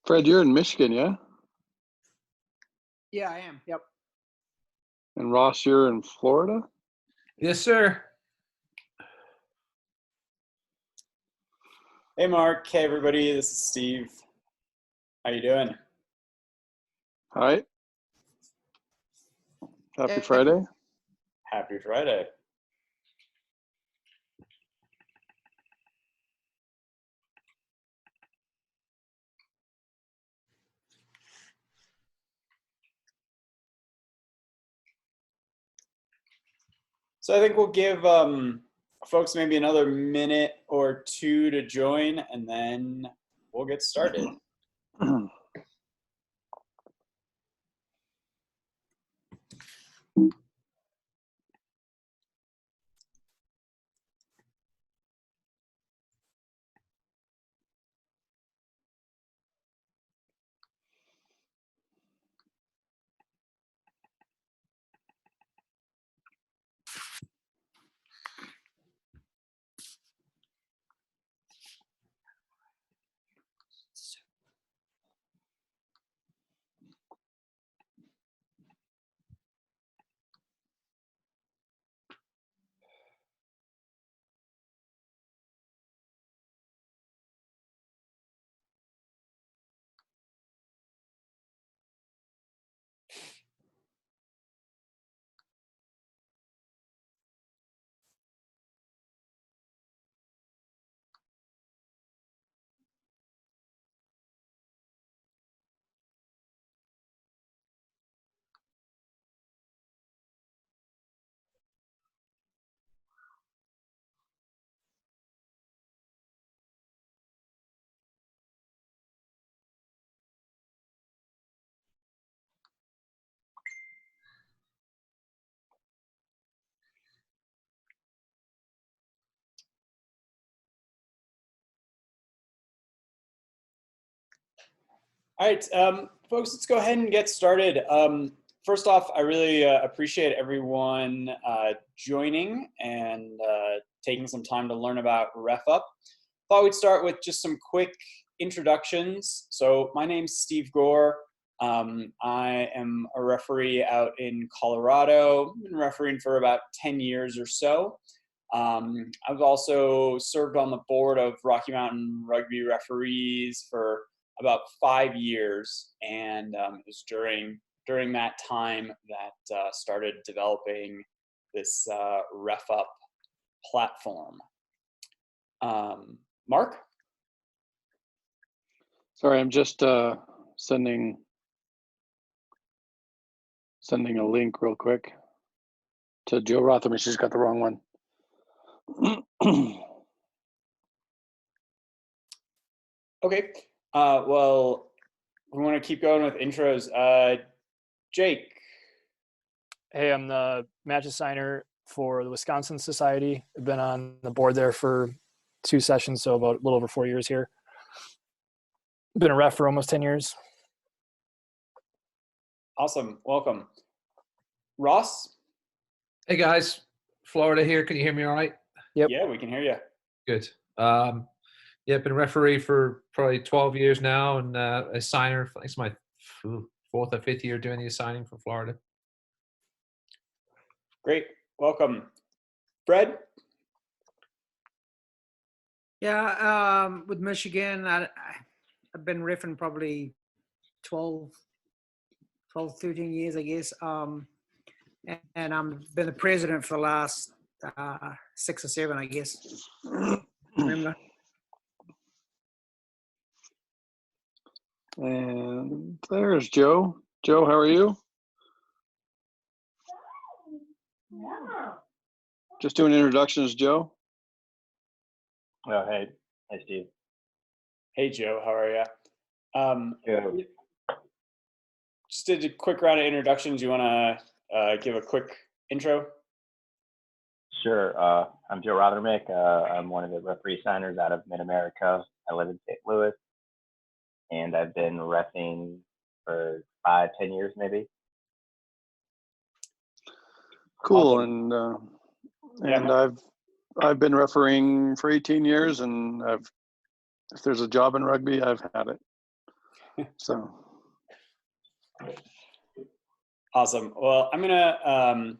Fred, you're in Michigan, yeah? Yeah, I am. Yep. And Ross, you're in Florida? Yes, sir. Hey, Mark. Hey, everybody. This is Steve. How you doing? Hi. Happy Hey. Friday. Happy Friday. So I think we'll give folks maybe another minute or two to join, and then we'll get started. All right, folks, let's go ahead and get started. First off, I really appreciate everyone joining and taking some time to learn about RefUp. Thought we'd start with just some quick introductions. So my name's Steve Gore. I am a referee out in Colorado. I've been refereeing for about 10 years or so. I've also served on the board of Rocky Mountain Rugby Referees for about 5 years, and it was during that time that started developing this RefUp platform. Mark? Sorry, I'm just sending a link real quick to Joe Rotherman. She's got the wrong one. Okay. Well, we want to keep going with intros. Jake. Hey, I'm the match assigner for the Wisconsin Society. I've been on the board there for 2 sessions, so about a little over 4 years here. Been a ref for almost 10 years. Awesome. Welcome. Ross? Hey, guys. Florida here. Can you hear me all right? Yep. Yeah, we can hear you. Good. Yeah, been a referee for probably 12 years now, and assigner. I think it's my 4th or 5th year doing the assigning for Florida. Great. Welcome. Fred? Yeah, with Michigan, I've been riffing probably 12, 13 years, I guess. And I've been the president for the last 6 or 7, I guess. Remember? And there's Joe. Joe, how are you? Just doing introductions, Joe. Oh, hey. Hey, Steve. Hey, Joe. How are you? Good. Just did a quick round of introductions. You want to give a quick intro? Sure. I'm Joe Rothermick. I'm one of the referee signers out of Mid-America. I live in St. Louis, and I've been reffing for 5-10 years, maybe. Cool. Awesome. And I've been refereeing for 18 years, and if there's a job in rugby, I've had it. So Awesome. Well, I'm gonna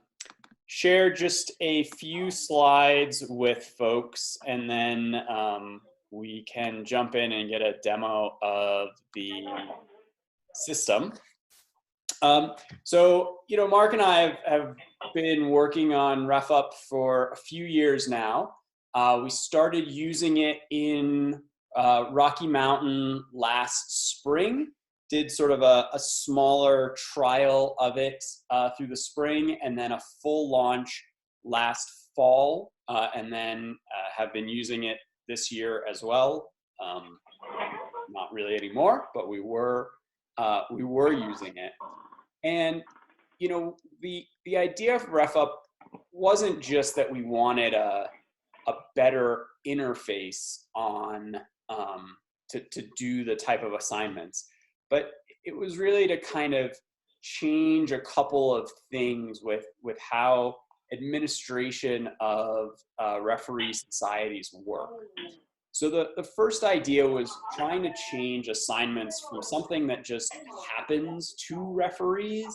share just a few slides with folks, and then we can jump in and get a demo of the system. So, Mark and I have been working on RefUp for a few years now. We started using it in Rocky Mountain last spring, did sort of a smaller trial of it through the spring, and then a full launch last fall, and then have been using it this year as well. Not really anymore, but we were using it. And the idea of RefUp wasn't just that we wanted a better interface on to do the type of assignments, but it was really to kind of change a couple of things with how administration of referee societies work. So the first idea was trying to change assignments from something that just happens to referees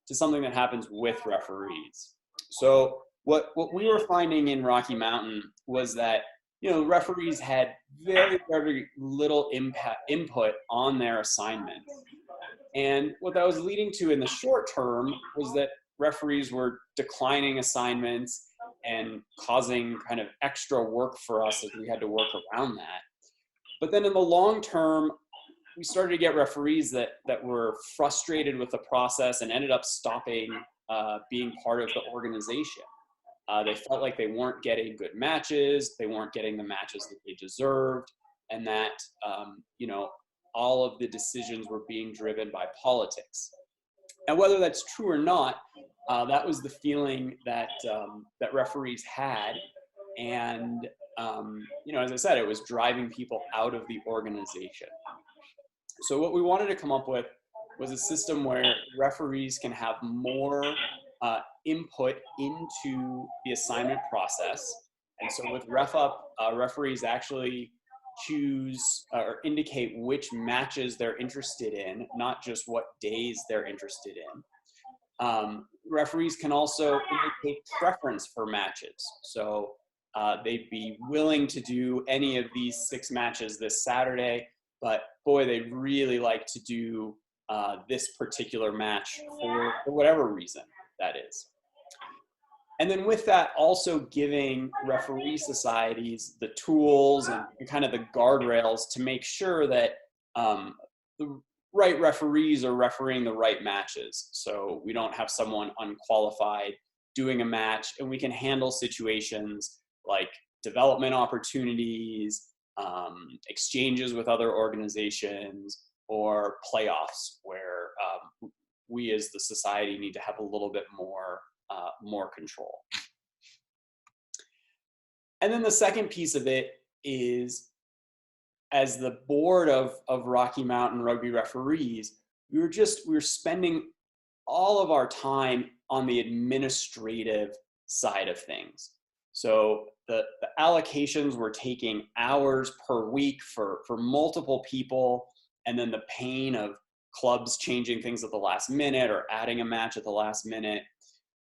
to something that happens with referees. So what we were finding in Rocky Mountain was that referees had very, very little input on their assignment. And what that was leading to in the short term was that referees were declining assignments and causing kind of extra work for us as we had to work around that. But then in the long term, we started to get referees that were frustrated with the process and ended up stopping being part of the organization. They felt like they weren't getting good matches, they weren't getting the matches that they deserved, and that all of the decisions were being driven by politics. And whether that's true or not, that was the feeling that that referees had, and as I said, it was driving people out of the organization. So what we wanted to come up with was a system where referees can have more input into the assignment process. And so with RefUp, referees actually choose or indicate which matches they're interested in, not just what days they're interested in. Referees can also indicate preference for matches. So they'd be willing to do any of these 6 matches this Saturday, but boy, they'd really like to do this particular match for whatever reason that is. And then with that, also giving referee societies the tools and kind of the guardrails to make sure that the right referees are refereeing the right matches. So we don't have someone unqualified doing a match, and we can handle situations like development opportunities, exchanges with other organizations, or playoffs where we as the society need to have a little bit more control. And then the second piece of it is, as the board of Rocky Mountain Rugby Referees, we were spending all of our time on the administrative side of things. So the allocations were taking hours per week for multiple people, and then the pain of clubs changing things at the last minute or adding a match at the last minute.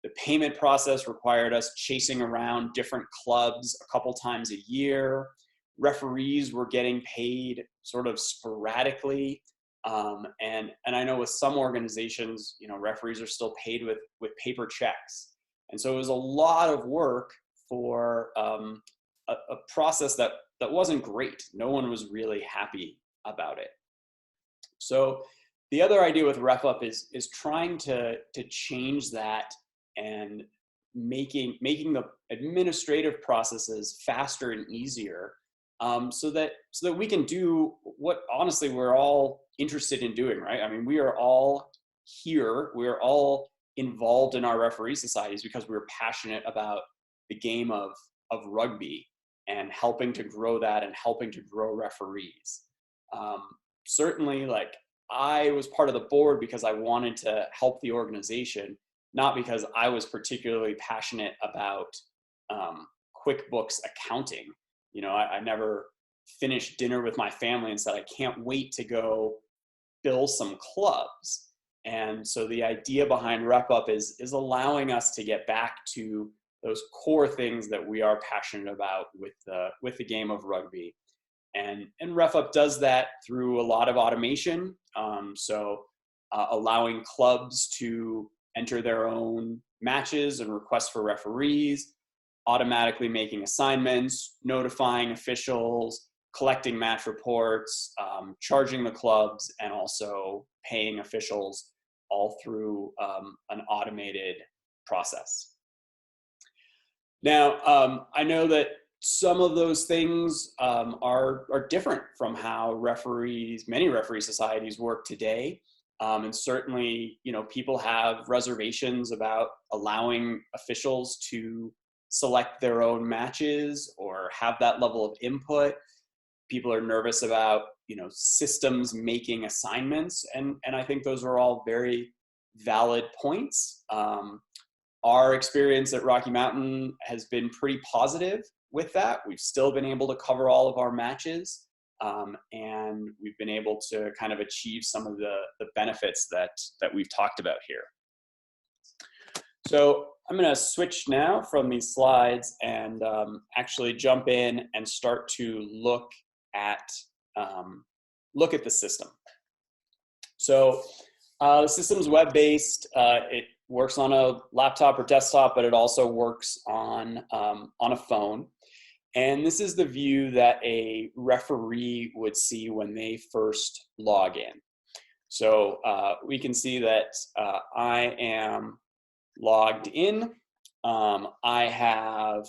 The payment process required us chasing around different clubs a couple times a year. Referees were getting paid sort of sporadically. And I know with some organizations, referees are still paid with paper checks. And so it was a lot of work for a process that wasn't great. No one was really happy about it. So the other idea with RefUp is trying to change that and making the administrative processes faster and easier, so that we can do what honestly we're all interested in doing, right? I mean, we are all here, we're all involved in our referee societies because we're passionate about the game of rugby and helping to grow that and helping to grow referees. Certainly, like, I was part of the board because I wanted to help the organization, not because I was particularly passionate about QuickBooks accounting. I never finished dinner with my family and said, I can't wait to go bill some clubs. And so the idea behind RefUp is allowing us to get back to those core things that we are passionate about with the game of rugby. And RefUp does that through a lot of automation. Allowing clubs to enter their own matches and requests for referees, automatically making assignments, notifying officials, collecting match reports, charging the clubs, and also paying officials, all through an automated process. Now, I know that some of those things are different from how many referee societies work today. And certainly, people have reservations about allowing officials to select their own matches or have that level of input. People are nervous about, systems making assignments. And I think those are all very valid points. Our experience at Rocky Mountain has been pretty positive with that. We've still been able to cover all of our matches. And we've been able to kind of achieve some of the benefits that we've talked about here. So I'm going to switch now from these slides and actually jump in and start to look at the system. So the system's web-based. It works on a laptop or desktop, but it also works on a phone. And this is the view that a referee would see when they first log in. So we can see that I am logged in. I have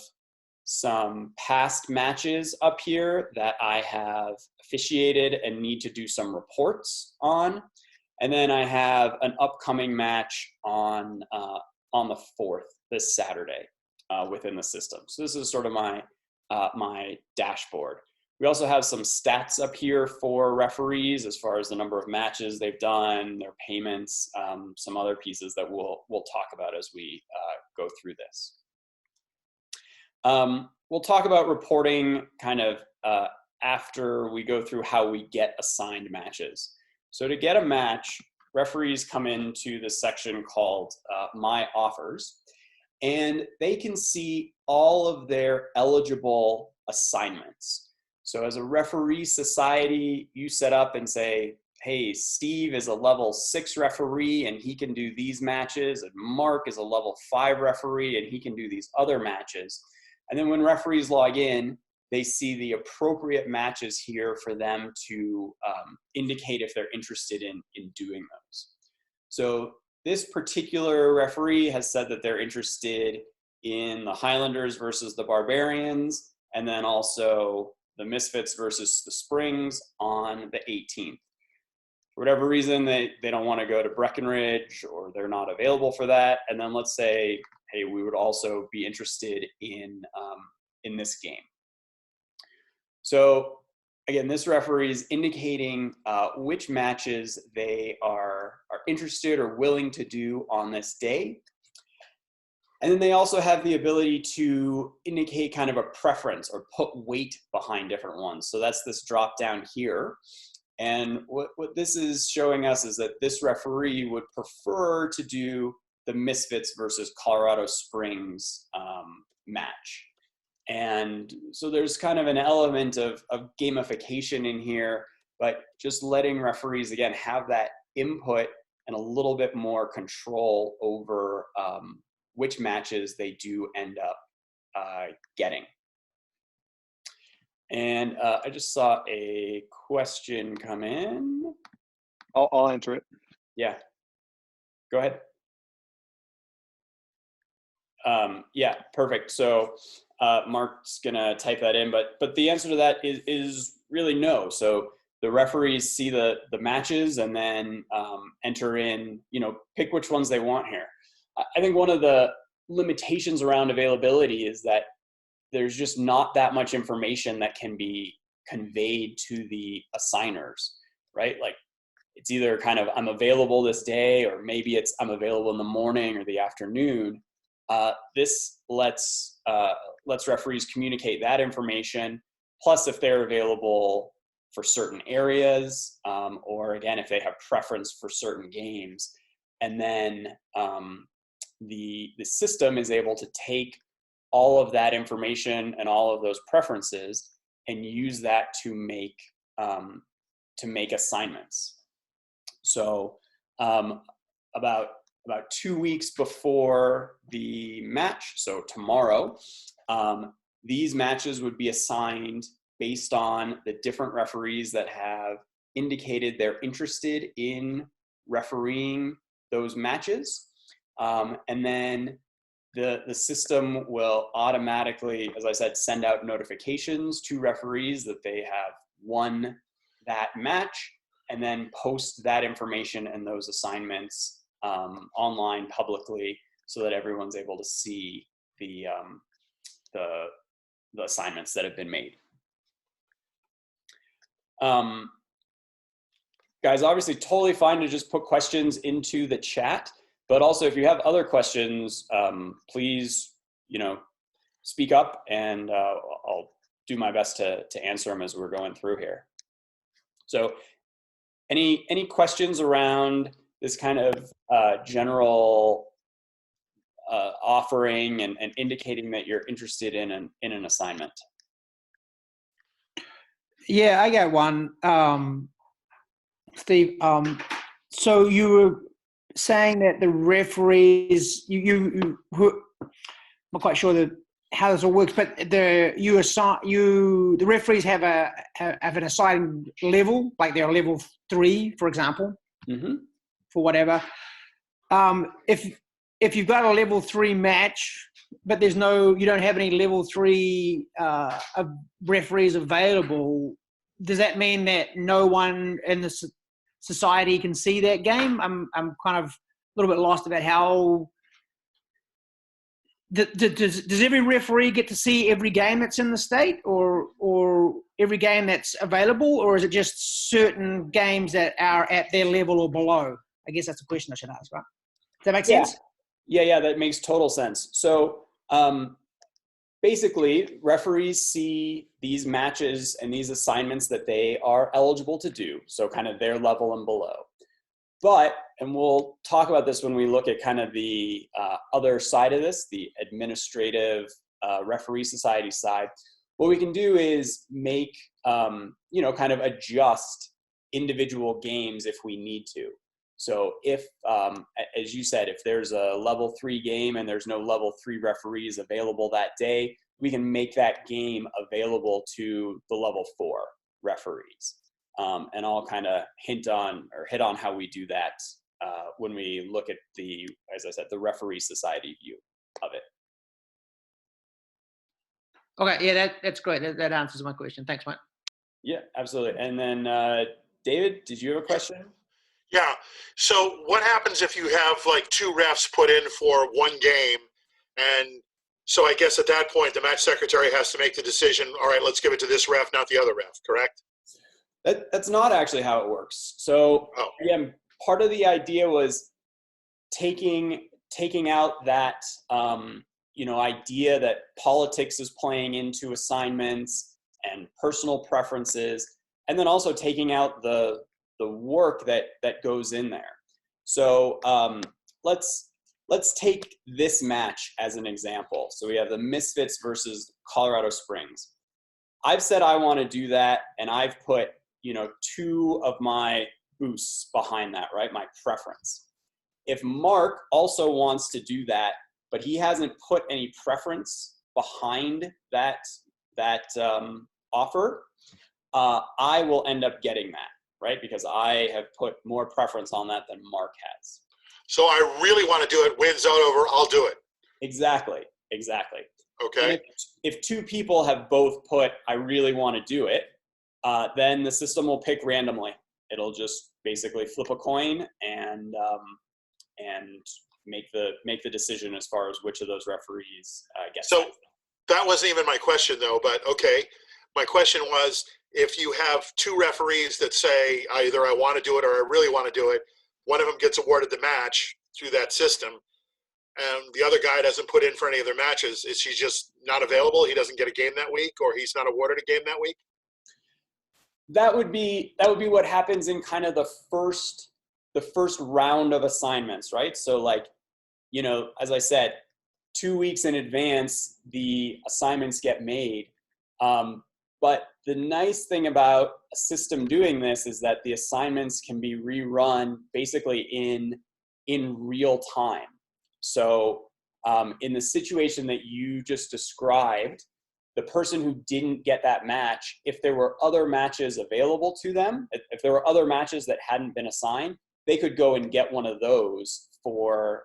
some past matches up here that I have officiated and need to do some reports on. And then I have an upcoming match on the 4th, this Saturday, within the system. So this is sort of my dashboard. We also have some stats up here for referees as far as the number of matches they've done, their payments, some other pieces that we'll talk about as we go through this. We'll talk about reporting kind of after we go through how we get assigned matches. So to get a match, referees come into this section called My Offers, and they can see all of their eligible assignments. So as a referee society, you set up and say, hey, Steve is a level 6 referee and he can do these matches, and Mark is a level 5 referee and he can do these other matches. And then when referees log in, they see the appropriate matches here for them to indicate if they're interested in doing those. So this particular referee has said that they're interested in the Highlanders versus the Barbarians, and then also the Misfits versus the Springs on the 18th. For whatever reason, they don't want to go to Breckenridge, or they're not available for that. And then let's say, hey, we would also be interested in this game. So again, this referee is indicating which matches they are interested or willing to do on this day. And then they also have the ability to indicate kind of a preference or put weight behind different ones. So that's this drop down here. And what this is showing us is that this referee would prefer to do the Misfits versus Colorado Springs match. And so there's kind of an element of gamification in here, but just letting referees, again, have that input and a little bit more control over which matches they do end up getting. And I just saw a question come in. I'll answer it. Yeah, go ahead. Yeah, perfect. So Mark's gonna type that in, but the answer to that is really no. So the referees see the matches and then enter in, pick which ones they want here. I think one of the limitations around availability is that there's just not that much information that can be conveyed to the assigners, right? Like it's either kind of I'm available this day, or maybe it's I'm available in the morning or the afternoon. This lets referees communicate that information. Plus, if they're available for certain areas, or again, if they have preference for certain games. And then the system is able to take all of that information and all of those preferences and use that to make assignments. So about 2 weeks before the match, so tomorrow, these matches would be assigned based on the different referees that have indicated they're interested in refereeing those matches. And then the system will automatically, as I said, send out notifications to referees that they have won that match, and then post that information and those assignments online publicly so that everyone's able to see the assignments that have been made. Guys, obviously totally fine to just put questions into the chat, but also if you have other questions, please, speak up, and I'll do my best to answer them as we're going through here. So any questions around this kind of general offering and indicating that you're interested in an assignment? Yeah, I got one. Steve, so you were saying that the referees, I'm not quite sure how this all works, but the referees have an assigned level, like they're level 3, for example, for whatever. If you've got a level 3 match, but you don't have any level 3 referees available, does that mean that no one in the society can see that game? I'm kind of a little bit lost about how. Does every referee get to see every game that's in the state, or every game that's available, or is it just certain games that are at their level or below? I guess that's a question I should ask, right? Does that make sense? Yeah, that makes total sense. So basically, referees see these matches and these assignments that they are eligible to do, so kind of their level and below. But, and we'll talk about this when we look at kind of the other side of this, the administrative referee society side, what we can do is make, kind of adjust individual games if we need to. So if, as you said, if there's a level 3 game and there's no level 3 referees available that day, we can make that game available to the level 4 referees. And I'll kind of hit on how we do that when we look at as I said, the referee society view of it. Okay, yeah, that's great. That answers my question. Thanks, mate. Yeah, absolutely. And then David, did you have a question? Yeah. So what happens if you have like 2 refs put in for one game? And so I guess at that point, the match secretary has to make the decision, all right, let's give it to this ref, not the other ref, correct? That's not actually how it works. So again, part of the idea was taking out that idea that politics is playing into assignments and personal preferences, and then also taking out the work that goes in there. So let's take this match as an example. So we have the Misfits versus Colorado Springs. I've said I want to do that, and I've put 2 of my boosts behind that, right? My preference. If Mark also wants to do that, but he hasn't put any preference behind that offer, I will end up getting that, right? Because I have put more preference on that than Mark has. So I really want to do it, wins out over, I'll do it. Exactly. Okay. And if 2 people have both put, I really want to do it, then the system will pick randomly. It'll just basically flip a coin and make the decision as far as which of those referees gets. So that wasn't even my question though, but okay. My question was, if you have 2 referees that say either I want to do it or I really want to do it, one of them gets awarded the match through that system, and the other guy doesn't put in for any of their matches, is he just not available? He doesn't get a game that week, or he's not awarded a game that week? That would be what happens in kind of the first round of assignments, right? So like, you know, as I said, 2 weeks in advance, the assignments get made. But the nice thing about a system doing this is that the assignments can be rerun basically in real time. So in the situation that you just described, the person who didn't get that match, if there were other matches available to them, if there were other matches that hadn't been assigned, they could go and get one of those for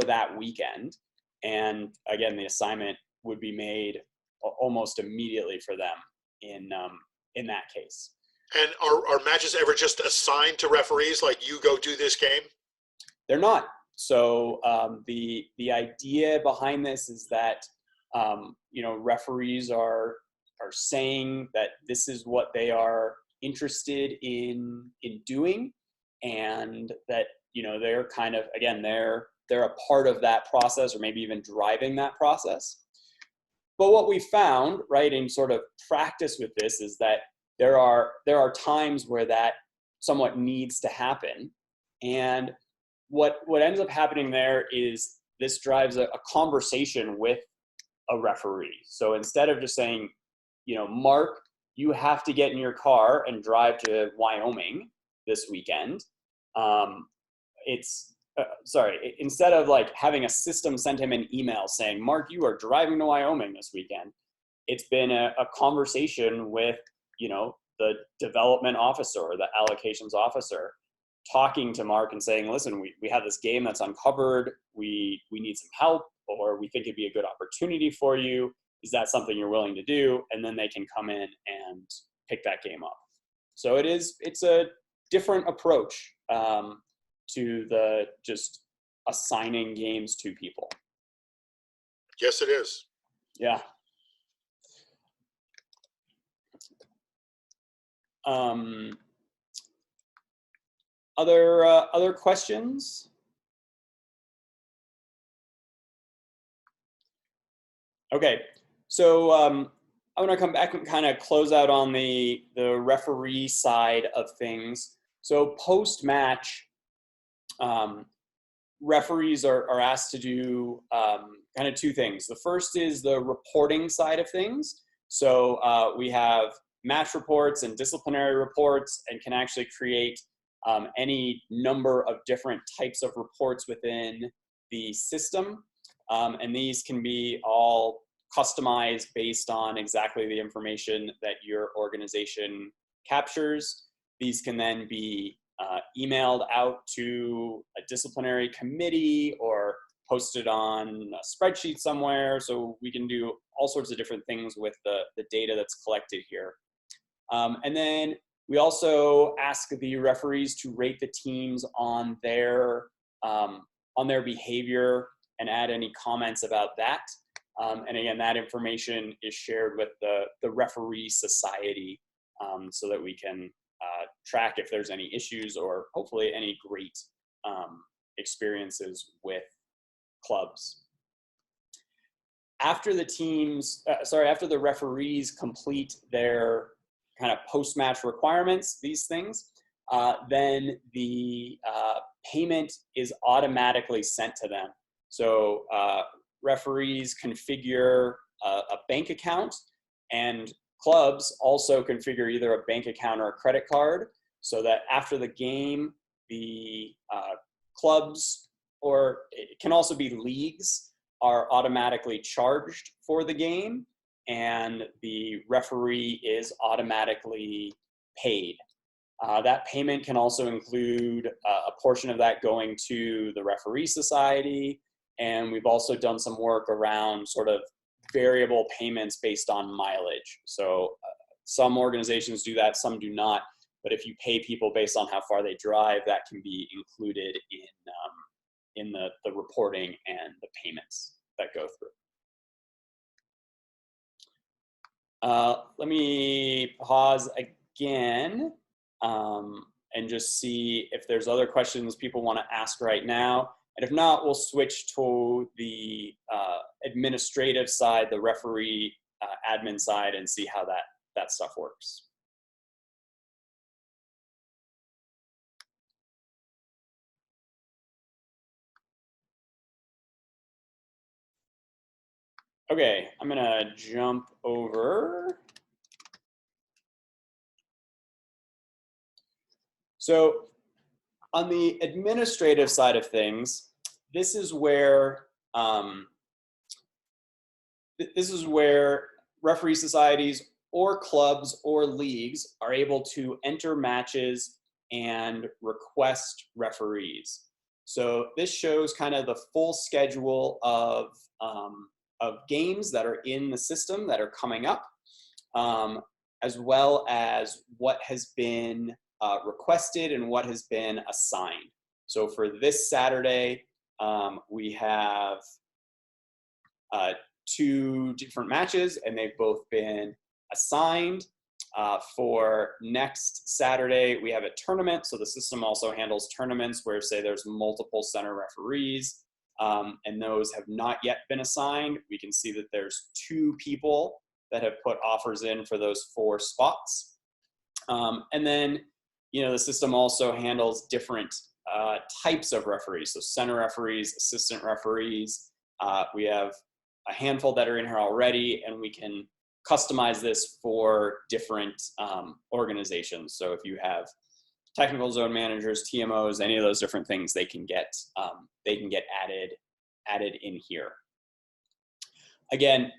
that weekend. And again, the assignment would be made almost immediately for them in that case. And are matches ever just assigned to referees, like you go do this game? They're not. So the idea behind this is that you know, referees are saying that this is what they are interested in doing, and that, you know, they're kind of, again, they're a part of that process, or maybe even driving that process. But what we found, right, in sort of practice with this is that there are times where that somewhat needs to happen. And what ends up happening there is this drives a conversation with a referee. So instead of just saying, you know, Mark, you have to get in your car and drive to Wyoming this weekend, instead of like having a system send him an email saying, Mark, you are driving to Wyoming this weekend, it's been a conversation with, you know, the development officer or the allocations officer talking to Mark and saying, listen, we have this game that's uncovered, we need some help, or we think it'd be a good opportunity for you. Is that something you're willing to do? And then they can come in and pick that game up. So it's a different approach to the just assigning games to people. Yes, it is. Yeah. Other questions? Okay, so I'm gonna come back and kind of close out on the referee side of things. So post-match, referees are asked to do kind of two things. The first is the reporting side of things. So we have match reports and disciplinary reports, and can actually create any number of different types of reports within the system. And these can be all customized based on exactly the information that your organization captures. These can then be emailed out to a disciplinary committee or posted on a spreadsheet somewhere. So we can do all sorts of different things with the data that's collected here. And then we also ask the referees to rate the teams on their behavior and add any comments about that. And again, that information is shared with the referee society so that we can track if there's any issues or hopefully any great experiences with clubs. After the referees complete their kind of post-match requirements, these things, then the payment is automatically sent to them. So referees configure a bank account, and clubs also configure either a bank account or a credit card, so that after the game, the clubs, or it can also be leagues, are automatically charged for the game, and the referee is automatically paid. That payment can also include a portion of that going to the referee society, and we've also done some work around sort of variable payments based on mileage. So some organizations do that, some do not, but if you pay people based on how far they drive, that can be included in the reporting and the payments that go through. Let me pause again and just see if there's other questions people want to ask right now. And if not, we'll switch to the administrative side, the referee admin side, and see how that stuff works. Okay, I'm gonna jump over. So on the administrative side of things, this is where referee societies or clubs or leagues are able to enter matches and request referees. So this shows kind of the full schedule of games that are in the system that are coming up, as well as what has been requested and what has been assigned. So for this Saturday, we have 2 different matches, and they've both been assigned. For next Saturday, we have a tournament. So the system also handles tournaments where, say, there's multiple center referees, and those have not yet been assigned. We can see that there's 2 people that have put offers in for those 4 spots. And then, the system also handles different types of referees. So center referees, assistant referees. We have a handful that are in here already, and we can customize this for different organizations. So if you have technical zone managers, TMOs, any of those different things, they can get added in here. Again,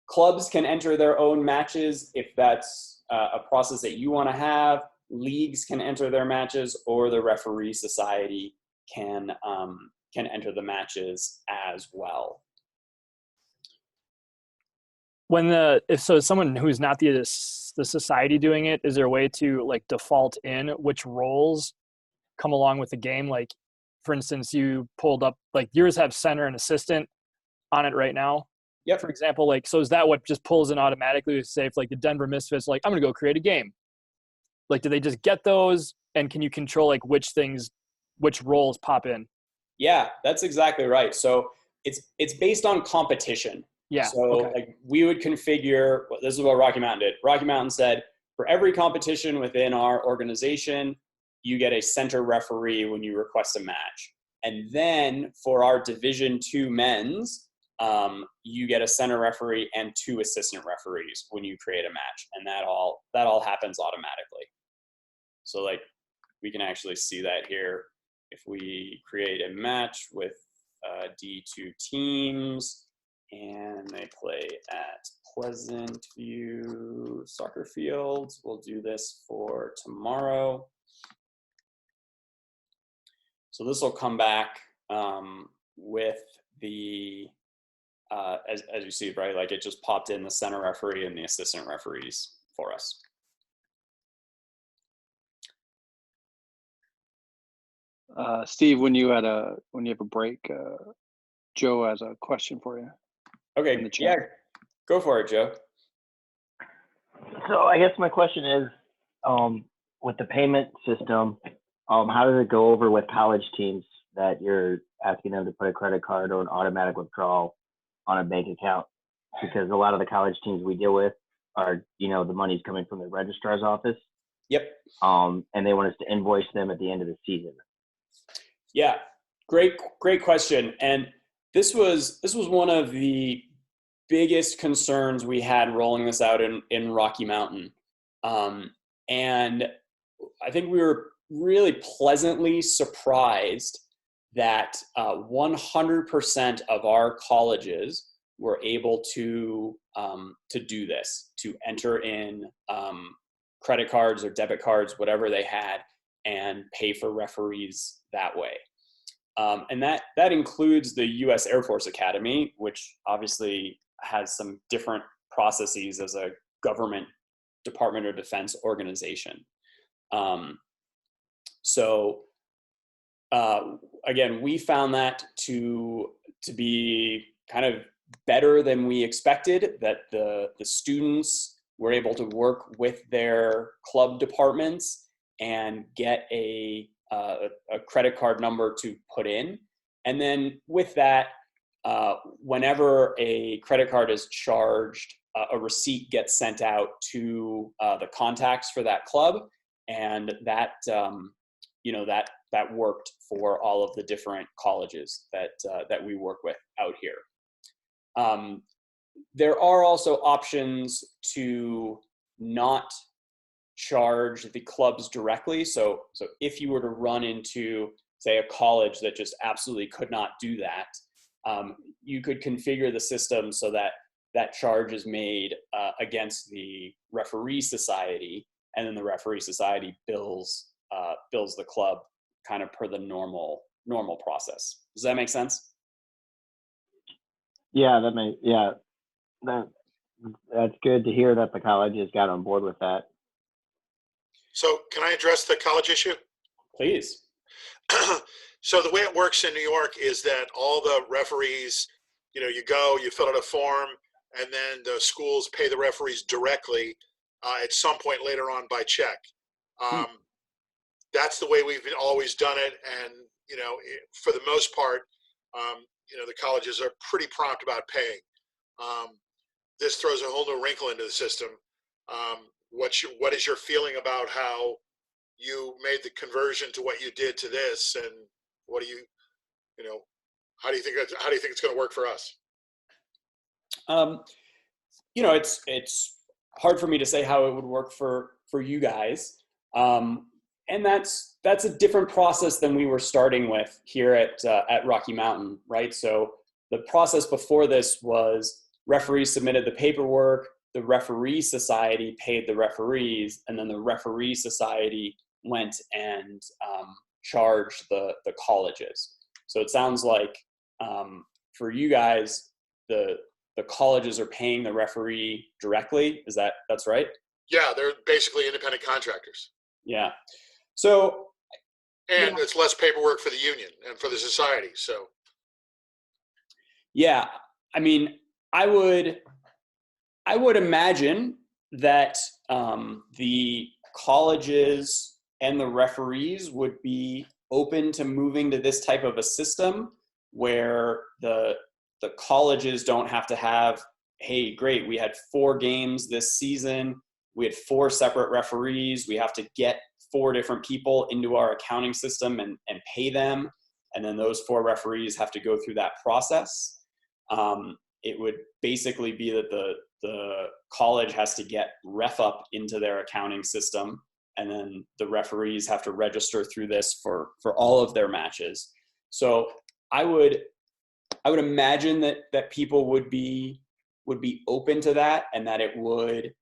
clubs can enter their own matches if that's a process that you want to have. Leagues can enter their matches, or the referee society can enter the matches as well. If someone who's not the society doing it, is there a way to like default in which roles come along with the game? Like, for instance, you pulled up, like, yours have center and assistant on it right now. Yep. For example, like, so is that what just pulls in automatically? Say if like the Denver Misfits, like, I'm going to go create a game. Like, do they just get those, and can you control like which roles pop in? Yeah, that's exactly right. So it's based on competition. Yeah. So okay. like we would configure, this is what Rocky Mountain did. Rocky Mountain said, for every competition within our organization, you get a center referee when you request a match. And then for our Division II men's, you get a center referee and 2 assistant referees when you create a match. And that all happens automatically. So like we can actually see that here. If we create a match with D2 teams, and they play at Pleasant View Soccer Fields. We'll do this for tomorrow. So this will come back with the, as you see, right? Like it just popped in the center referee and the assistant referees for us. Steve, when you have a break, Joe has a question for you. Okay, yeah, go for it, Joe. So I guess my question is, with the payment system, how does it go over with college teams that you're asking them to put a credit card or an automatic withdrawal on a bank account? Because a lot of the college teams we deal with are, the money's coming from the registrar's office. Yep. And they want us to invoice them at the end of the season. Yeah, great question. And this was one of the biggest concerns we had rolling this out in Rocky Mountain. And I think we were really pleasantly surprised that 100% of our colleges were able to do this, to enter in credit cards or debit cards, whatever they had, and pay for referees that way. And that includes the U.S. Air Force Academy, which obviously has some different processes as a government Department of Defense organization. Again, we found that to be kind of better than we expected, that the students were able to work with their club departments and get a credit card number to put in. And then with that, whenever a credit card is charged, a receipt gets sent out to the contacts for that club, and that worked for all of the different colleges that we work with out here. there are also options to not charge the clubs directly. So if you were to run into, say, a college that just absolutely could not do that, you could configure the system so that that charge is made against the referee society, and then the referee society bills the club kind of per the normal process. Does that make sense? Yeah, that's good to hear that the colleges got on board with that. So can I address the college issue? Please. So the way it works in New York is that all the referees, you go, you fill out a form, and then the schools pay the referees directly at some point later on by check. That's the way we've always done it. And, for the most part, the colleges are pretty prompt about paying. This throws a whole new wrinkle into the system. What is your feeling about how you made the conversion to what you did to this, and what do how do you think it's going to work for us? It's hard for me to say how it would work for you guys, and that's a different process than we were starting with here at Rocky Mountain, right? So the process before this was referees submitted the paperwork, the referee society paid the referees, and then the referee society went and charged the colleges. So it sounds like for you guys, the colleges are paying the referee directly. That's right? Yeah, they're basically independent contractors. Yeah. So. And it's less paperwork for the union and for the society. So. Yeah, I mean, I would imagine that the colleges and the referees would be open to moving to this type of a system where the colleges don't have to have, hey, great, we had 4 games this season, we had 4 separate referees, we have to get 4 different people into our accounting system and pay them, and then those 4 referees have to go through that process. It would basically be that the college has to get RefUp into their accounting system, and then the referees have to register through this for all of their matches. So I would imagine that people would be open to that, and that it would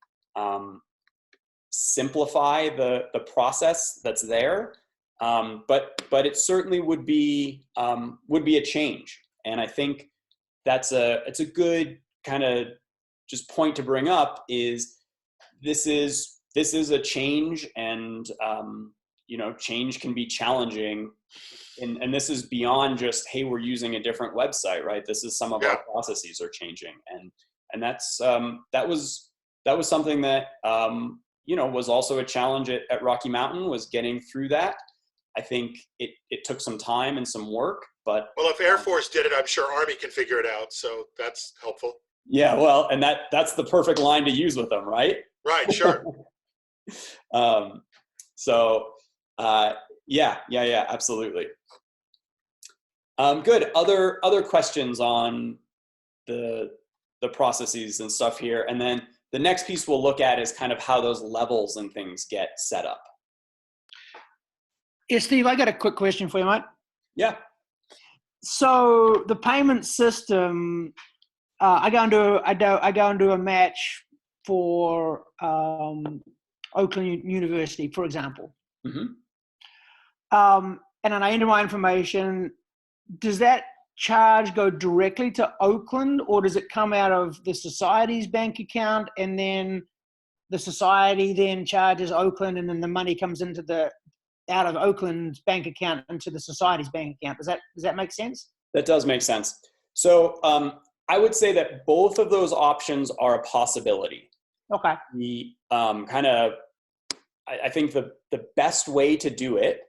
simplify the process that's there. But it certainly would be a change, and I think it's a good kind of just point to bring up is this is a change, and change can be challenging, and this is beyond just, hey, we're using a different website, right? This is some of our processes are changing, and that's that was something that was also a challenge at Rocky Mountain, was getting through that. I think it took some time and some work, but well, if Air Force did it, I'm sure Army can figure it out, so that's helpful. Yeah, well, and that's the perfect line to use with them, right? Right, sure. Yeah, absolutely. Good. Other questions on the processes and stuff here, and then the next piece we'll look at is kind of how those levels and things get set up. Yeah, Steve, I got a quick question for you, mate. Yeah. So the payment system, I go into a match for Oakland University, for example. Mm-hmm. And then I enter my information. Does that charge go directly to Oakland, or does it come out of the society's bank account, and then the society then charges Oakland, and then the money comes out of Oakland's bank account into the society's bank account? Does that make sense? That does make sense. So I would say that both of those options are a possibility. Okay. I think the best way to do it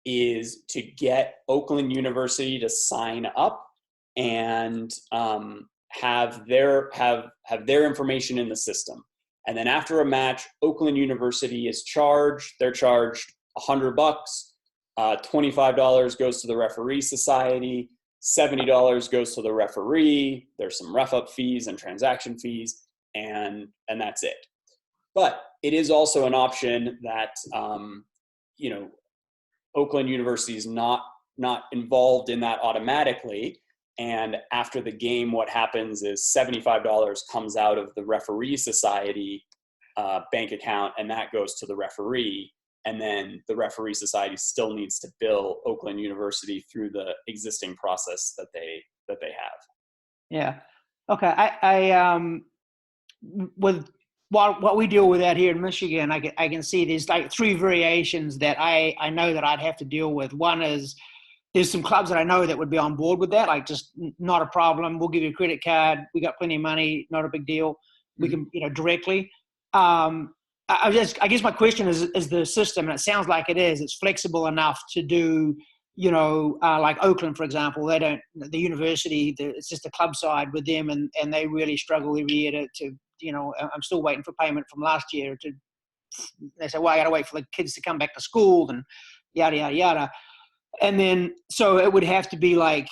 is to get Oakland University to sign up and have their information in the system. And then after a match, Oakland University is charged. They're charged $100. $25 goes to the referee society. $70 goes to the referee. There's some RefUp fees and transaction fees, and that's it. But it is also an option that, you know, Oakland University is not involved in that automatically. And after the game, what happens is $75 comes out of the referee society bank account, and that goes to the referee. And then the referee society still needs to bill Oakland University through the existing process that they have. Yeah. Okay. I with what we deal with out here in Michigan, I can see there's like three variations that I know that I'd have to deal with. One is there's some clubs that I know that would be on board with that, like just not a problem. We'll give you a credit card. We got plenty of money. Not a big deal. We can, you know, directly. I guess my question is the system, and it sounds like it is. It's flexible enough to do, you know, like Oakland, for example. They don't, the university, it's just a club side with them, and they really struggle every year to, you know, I'm still waiting for payment from last year. They say, well, I got to wait for the kids to come back to school and yada, yada, yada. And then, so it would have to be like,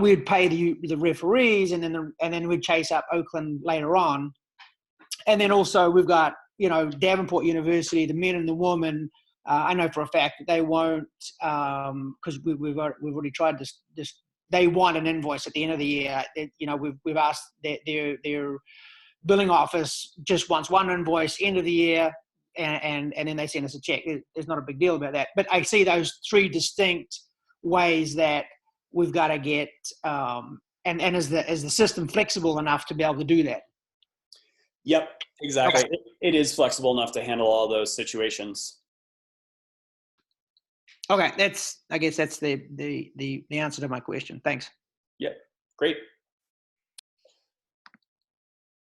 we would pay the referees, and then we'd chase up Oakland later on. And then also we've got, you know, Davenport University, the men and the women. I know for a fact that they won't, because we've already tried this. They want an invoice at the end of the year. You know, we've asked their billing office just wants one invoice end of the year, and then they send us a check. There's not a big deal about that. But I see those three distinct ways that we've got to get, and is the system flexible enough to be able to do that? Yep, exactly. Okay. It is flexible enough to handle all those situations. Okay, I guess that's the answer to my question. Thanks. Yep, great.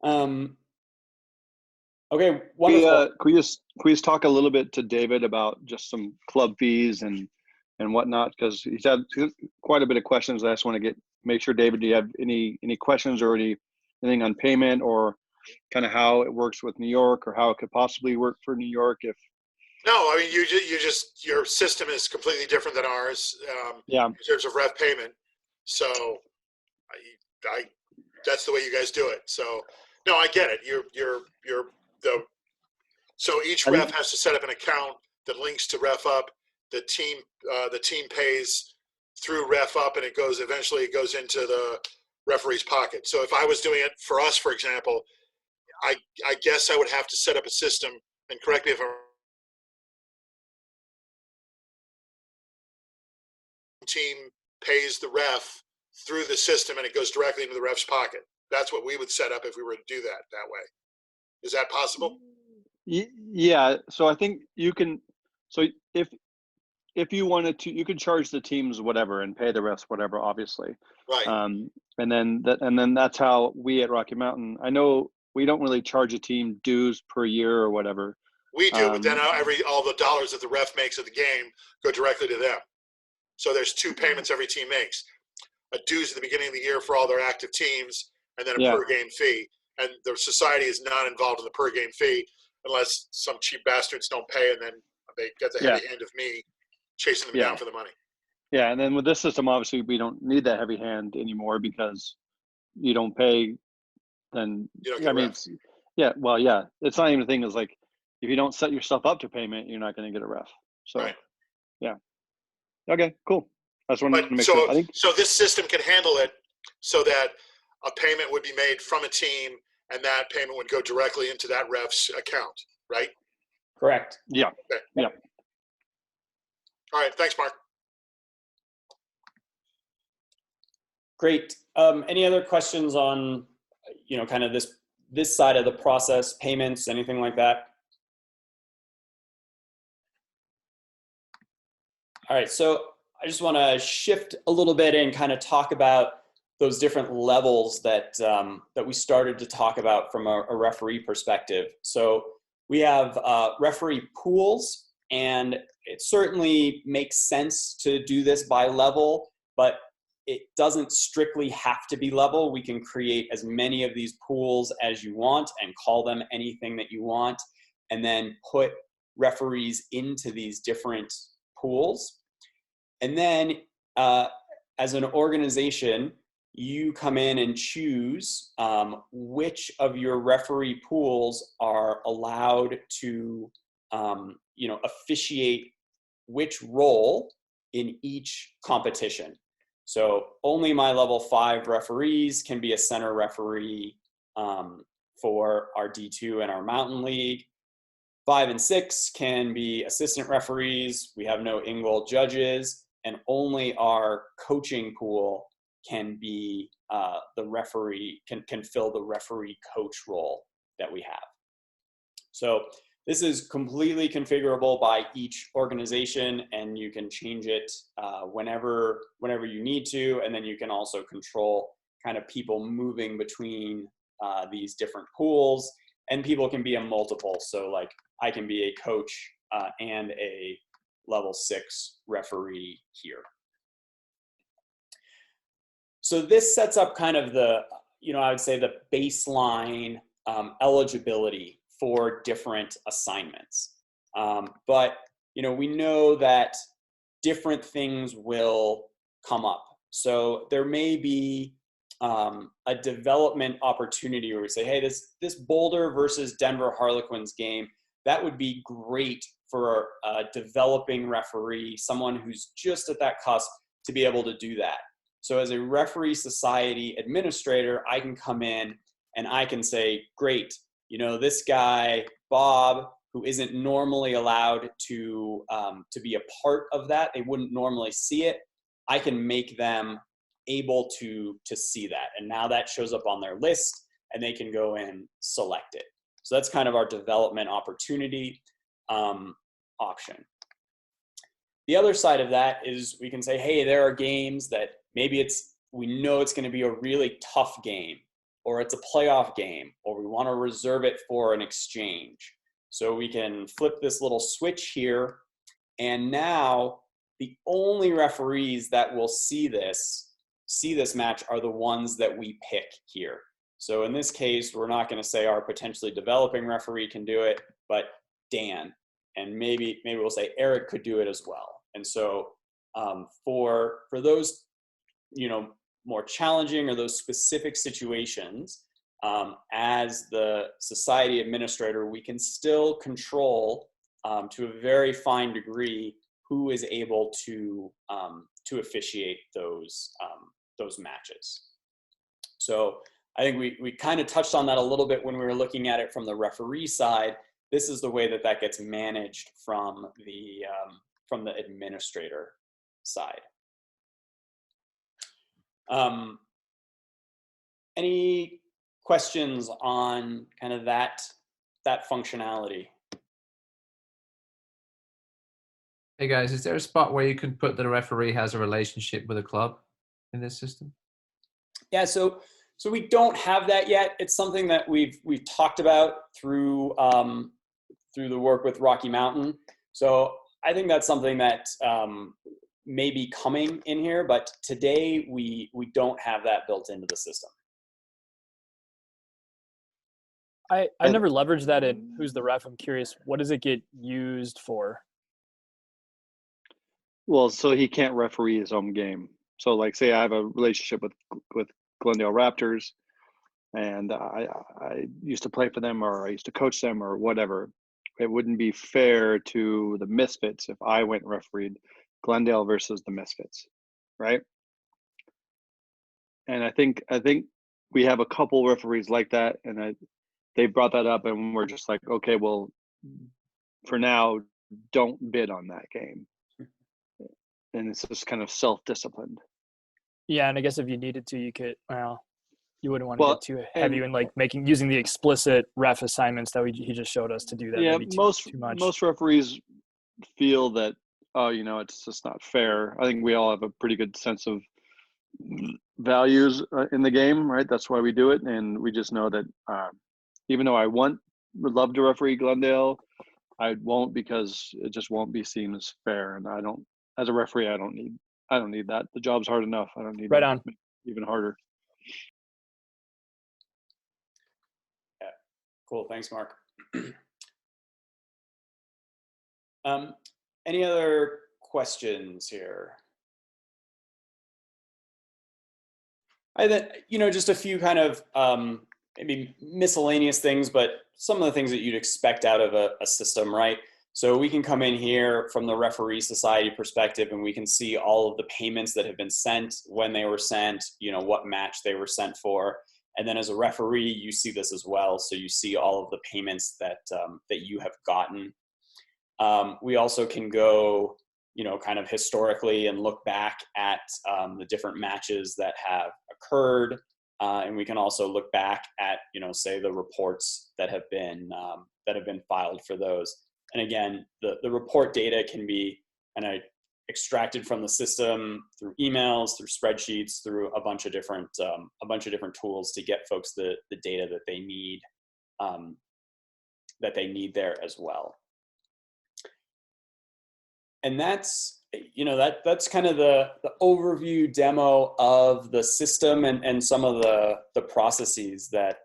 Okay, wonderful. Can we just talk a little bit to David about just some club fees and whatnot, because he's had quite a bit of questions. I just want to make sure, David, do you have any questions or anything on payment, or kind of how it works with New York, or how it could possibly work for New York? If No, I mean, your system is completely different than ours. Yeah. In terms of ref payment. So that's the way you guys do it. So no, I get it. So each ref has to set up an account that links to RefUp. The team pays through RefUp, and it eventually goes into the referee's pocket. So if I was doing it for us, for example, I guess I would have to set up a system, and correct me if I'm wrong, team pays the ref through the system, and it goes directly into the ref's pocket. That's what we would set up if we were to do that way. Is that possible? Yeah. So I think you can. So if you wanted to, you can charge the teams whatever and pay the refs whatever, obviously. Right. And then that's how we at Rocky Mountain. I know we don't really charge a team dues per year or whatever. We do, but then all the dollars that the ref makes of the game go directly to them. So there's two payments every team makes: a dues at the beginning of the year for all their active teams, and then a per game fee. And the society is not involved in the per game fee unless some cheap bastards don't pay, and then they get the heavy hand of me chasing them down for the money. Yeah, and then with this system, obviously, we don't need that heavy hand anymore, because you don't pay, then you don't get a ref. It's not even a thing. Is like, if you don't set yourself up to payment, you're not going to get a ref. So, right. Yeah. Okay, cool. I just wanted to make sure. I think so. This system can handle it so that a payment would be made from a team, and that payment would go directly into that ref's account, right? Correct. Yeah. Okay. Yeah. All right. Thanks, Mark. Great. Any other questions on, kind of this side of the process, payments, anything like that? All right. So I just want to shift a little bit and kind of talk about those different levels that we started to talk about from a referee perspective. So we have referee pools, and it certainly makes sense to do this by level, but it doesn't strictly have to be level. We can create as many of these pools as you want and call them anything that you want, and then put referees into these different pools. And then as an organization, you come in and choose which of your referee pools are allowed to, officiate which role in each competition. So only my level 5 referees can be a center referee for our D2 and our Mountain League. 5 and 6 can be assistant referees. We have no in-goal judges, and only our coaching pool can be the referee, can fill the referee coach role that we have. So this is completely configurable by each organization, and you can change it whenever you need to. And then you can also control kind of people moving between these different pools, and people can be a multiple. So like I can be a coach and a level 6 referee here. So this sets up kind of the, I would say the baseline eligibility for different assignments. But, we know that different things will come up. So there may be a development opportunity where we say, hey, this Boulder versus Denver Harlequins game, that would be great for a developing referee, someone who's just at that cusp, to be able to do that. So as a referee society administrator, I can come in and I can say, great, this guy, Bob, who isn't normally allowed to be a part of that, they wouldn't normally see it, I can make them able to see that. And now that shows up on their list and they can go and select it. So that's kind of our development opportunity option. The other side of that is we can say, hey, there are games that maybe we know it's going to be a really tough game, or it's a playoff game, or we want to reserve it for an exchange. So we can flip this little switch here, and now the only referees that will see this match are the ones that we pick here. So in this case, we're not going to say our potentially developing referee can do it, but Dan, and maybe we'll say Eric could do it as well. And so for those, more challenging or those specific situations, as the society administrator, we can still control to a very fine degree who is able to officiate those matches. So I think we kind of touched on that a little bit when we were looking at it from the referee side. This is the way that gets managed from the administrator side. Any questions on kind of that functionality? Hey guys, is there a spot where you can put that a referee has a relationship with a club in this system? Yeah, so we don't have that yet. It's something that we've talked about through the work with Rocky Mountain. So I think that's something that may be coming in here, but today we don't have that built into the system. I never leveraged that in Who's the Ref. I'm curious, what does it get used for? Well, so he can't referee his own game. So like say I have a relationship with Glendale Raptors, and I used to play for them, or I used to coach them, or whatever. It wouldn't be fair to the Misfits if I went and refereed Glendale versus the Misfits, right? And I think we have a couple referees like that, and they brought that up, and we're just like, okay, well, for now, don't bid on that game. And it's just kind of self-disciplined. Yeah, and I guess if you needed to, you could. Well, you wouldn't want to get too heavy in like using the explicit ref assignments that he just showed us to do that. Yeah, too much. Most referees feel that, it's just not fair. I think we all have a pretty good sense of values in the game, right? That's why we do it, and we just know that even though I would love to referee Glendale, I won't, because it just won't be seen as fair. And as a referee, I don't need that. The job's hard enough. I don't need right to on. make it even harder. Yeah, cool. Thanks, Mark. Any other questions here? I think, just a few kind of maybe miscellaneous things, but some of the things that you'd expect out of a system, right? So we can come in here from the referee society perspective, and we can see all of the payments that have been sent, when they were sent, what match they were sent for. And then as a referee, you see this as well. So you see all of the payments that you have gotten. We also can go, kind of historically and look back at the different matches that have occurred. And we can also look back at, say the reports that have been filed for those. And again, the report data can be kind of extracted from the system through emails, through spreadsheets, through a bunch of different tools to get folks the data that they need there as well. And that's kind of the overview demo of the system and some of the processes that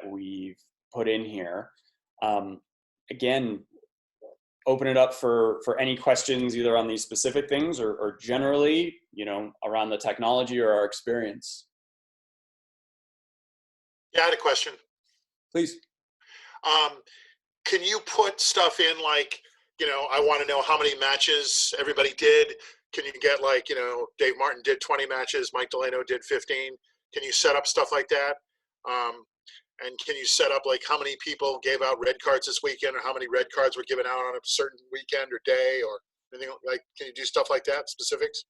we've put in here. Again, open it up for any questions either on these specific things or generally, around the technology or our experience. Yeah, I had a question. Please. Can you put stuff in like, I want to know how many matches everybody did. Can you get like, Dave Martin did 20 matches, Mike Delano did 15. Can you set up stuff like that? And can you set up like how many people gave out red cards this weekend, or how many red cards were given out on a certain weekend or day, or anything like? Can you do stuff like that? Specifics?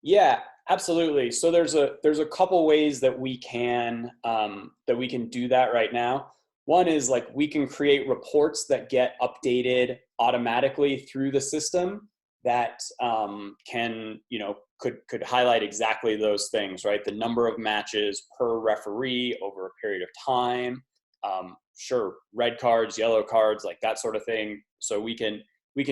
Yeah, absolutely. So there's a couple ways that we can do that right now. One is like we can create reports that get updated automatically through the system that can, could highlight exactly those things, right? The number of matches per referee over a period of time. Sure, red cards, yellow cards, like that sort of thing. So we can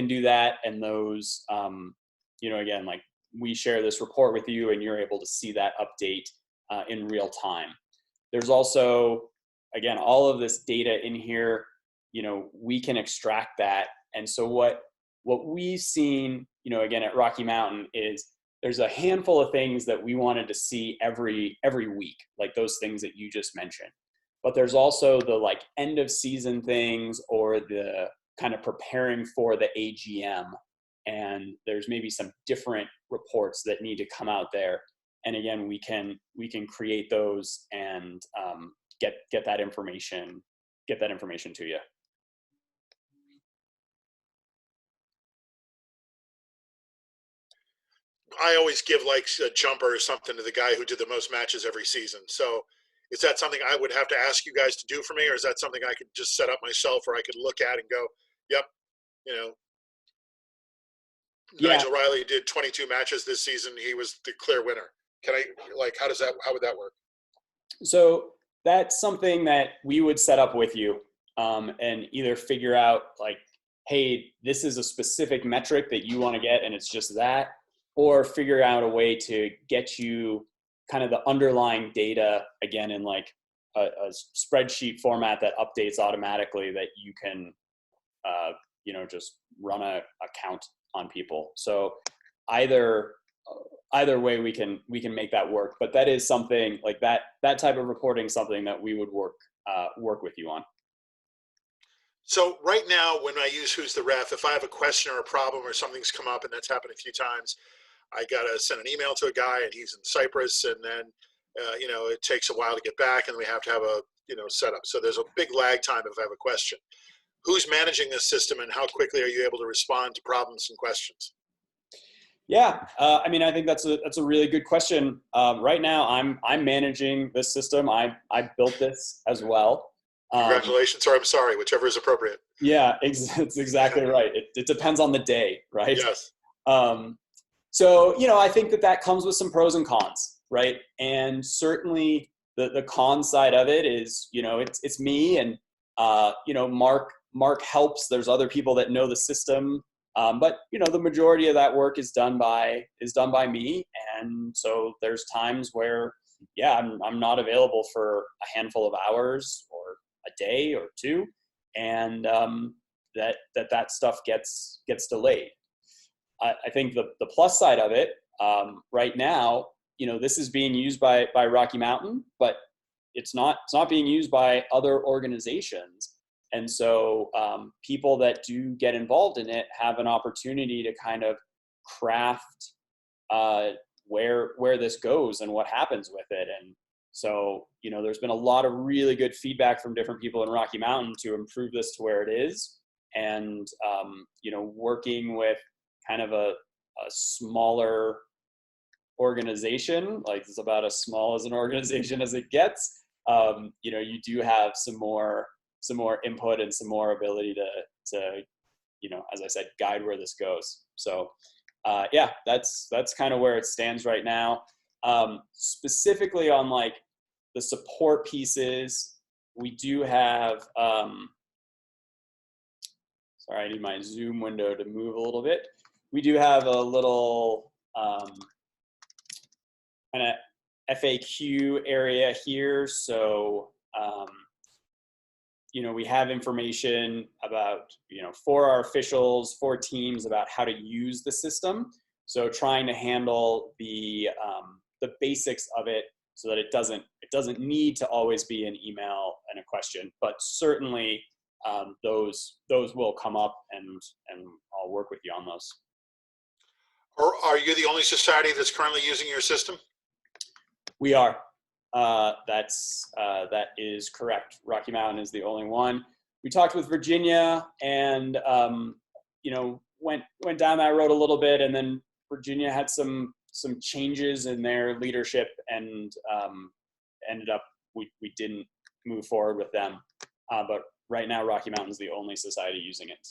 do that, and those, again, like we share this report with you, and you're able to see that update in real time. There's also, again, all of this data in here, we can extract that. And so what we've seen, again, at Rocky Mountain is there's a handful of things that we wanted to see every week, like those things that you just mentioned. But there's also the like end of season things, or the kind of preparing for the AGM. And there's maybe some different reports that need to come out there. And again, we can create those and get that information to you. I always give like a jumper or something to the guy who did the most matches every season. So is that something I would have to ask you guys to do for me, or is that something I could just set up myself, or I could look at and go, yep, Nigel Riley did 22 matches this season. He was the clear winner. Can I, like, how would that work? So that's something that we would set up with you, and either figure out like, hey, this is a specific metric that you want to get, and it's just that, or figure out a way to get you kind of the underlying data, again, in like a spreadsheet format that updates automatically, that you can, just run a count on people. So either way we can make that work, but that is something like that type of reporting, something that we would work with you on. So right now, when I use Who's the Ref, if I have a question or a problem or something's come up, and that's happened a few times, I got to send an email to a guy, and he's in Cyprus, and then, it takes a while to get back, and we have to have a, setup. So there's a big lag time if I have a question. Who's managing this system, and how quickly are you able to respond to problems and questions? Yeah, I mean, I think that's a really good question. Right now, I'm managing this system. I built this as well. Congratulations, or I'm sorry, whichever is appropriate. Yeah, it's exactly right. It depends on the day, right? Yes. So, I think that comes with some pros and cons, right? And certainly the con side of it is, it's me, and, Mark helps. There's other people that know the system. But, the majority of that work is done by me. And so there's times where, I'm not available for a handful of hours or a day or two. And that stuff gets delayed. I think the plus side of it right now this is being used by Rocky Mountain, but it's not being used by other organizations. And so people that do get involved in it have an opportunity to kind of craft where this goes and what happens with it. And so, there's been a lot of really good feedback from different people in Rocky Mountain to improve this to where it is. And, working with kind of a smaller organization, like it's about as small as an organization as it gets, you do have some more input and some more ability to as I said, guide where this goes. So that's kind of where it stands right now. Specifically on like the support pieces, we do have sorry, I need my Zoom window to move a little bit. We do have a little kind of FAQ area here. So, we have information about, for our officials, for teams, about how to use the system. So trying to handle the basics of it so that it doesn't need to always be an email and a question, but certainly those will come up, and I'll work with you on those. Or are you the only society that's currently using your system? We are. That is correct. Rocky Mountain is the only one. We talked with Virginia, and went down that road a little bit, and then Virginia had some changes in their leadership, and ended up we didn't move forward with them. But right now, Rocky Mountain's the only society using it.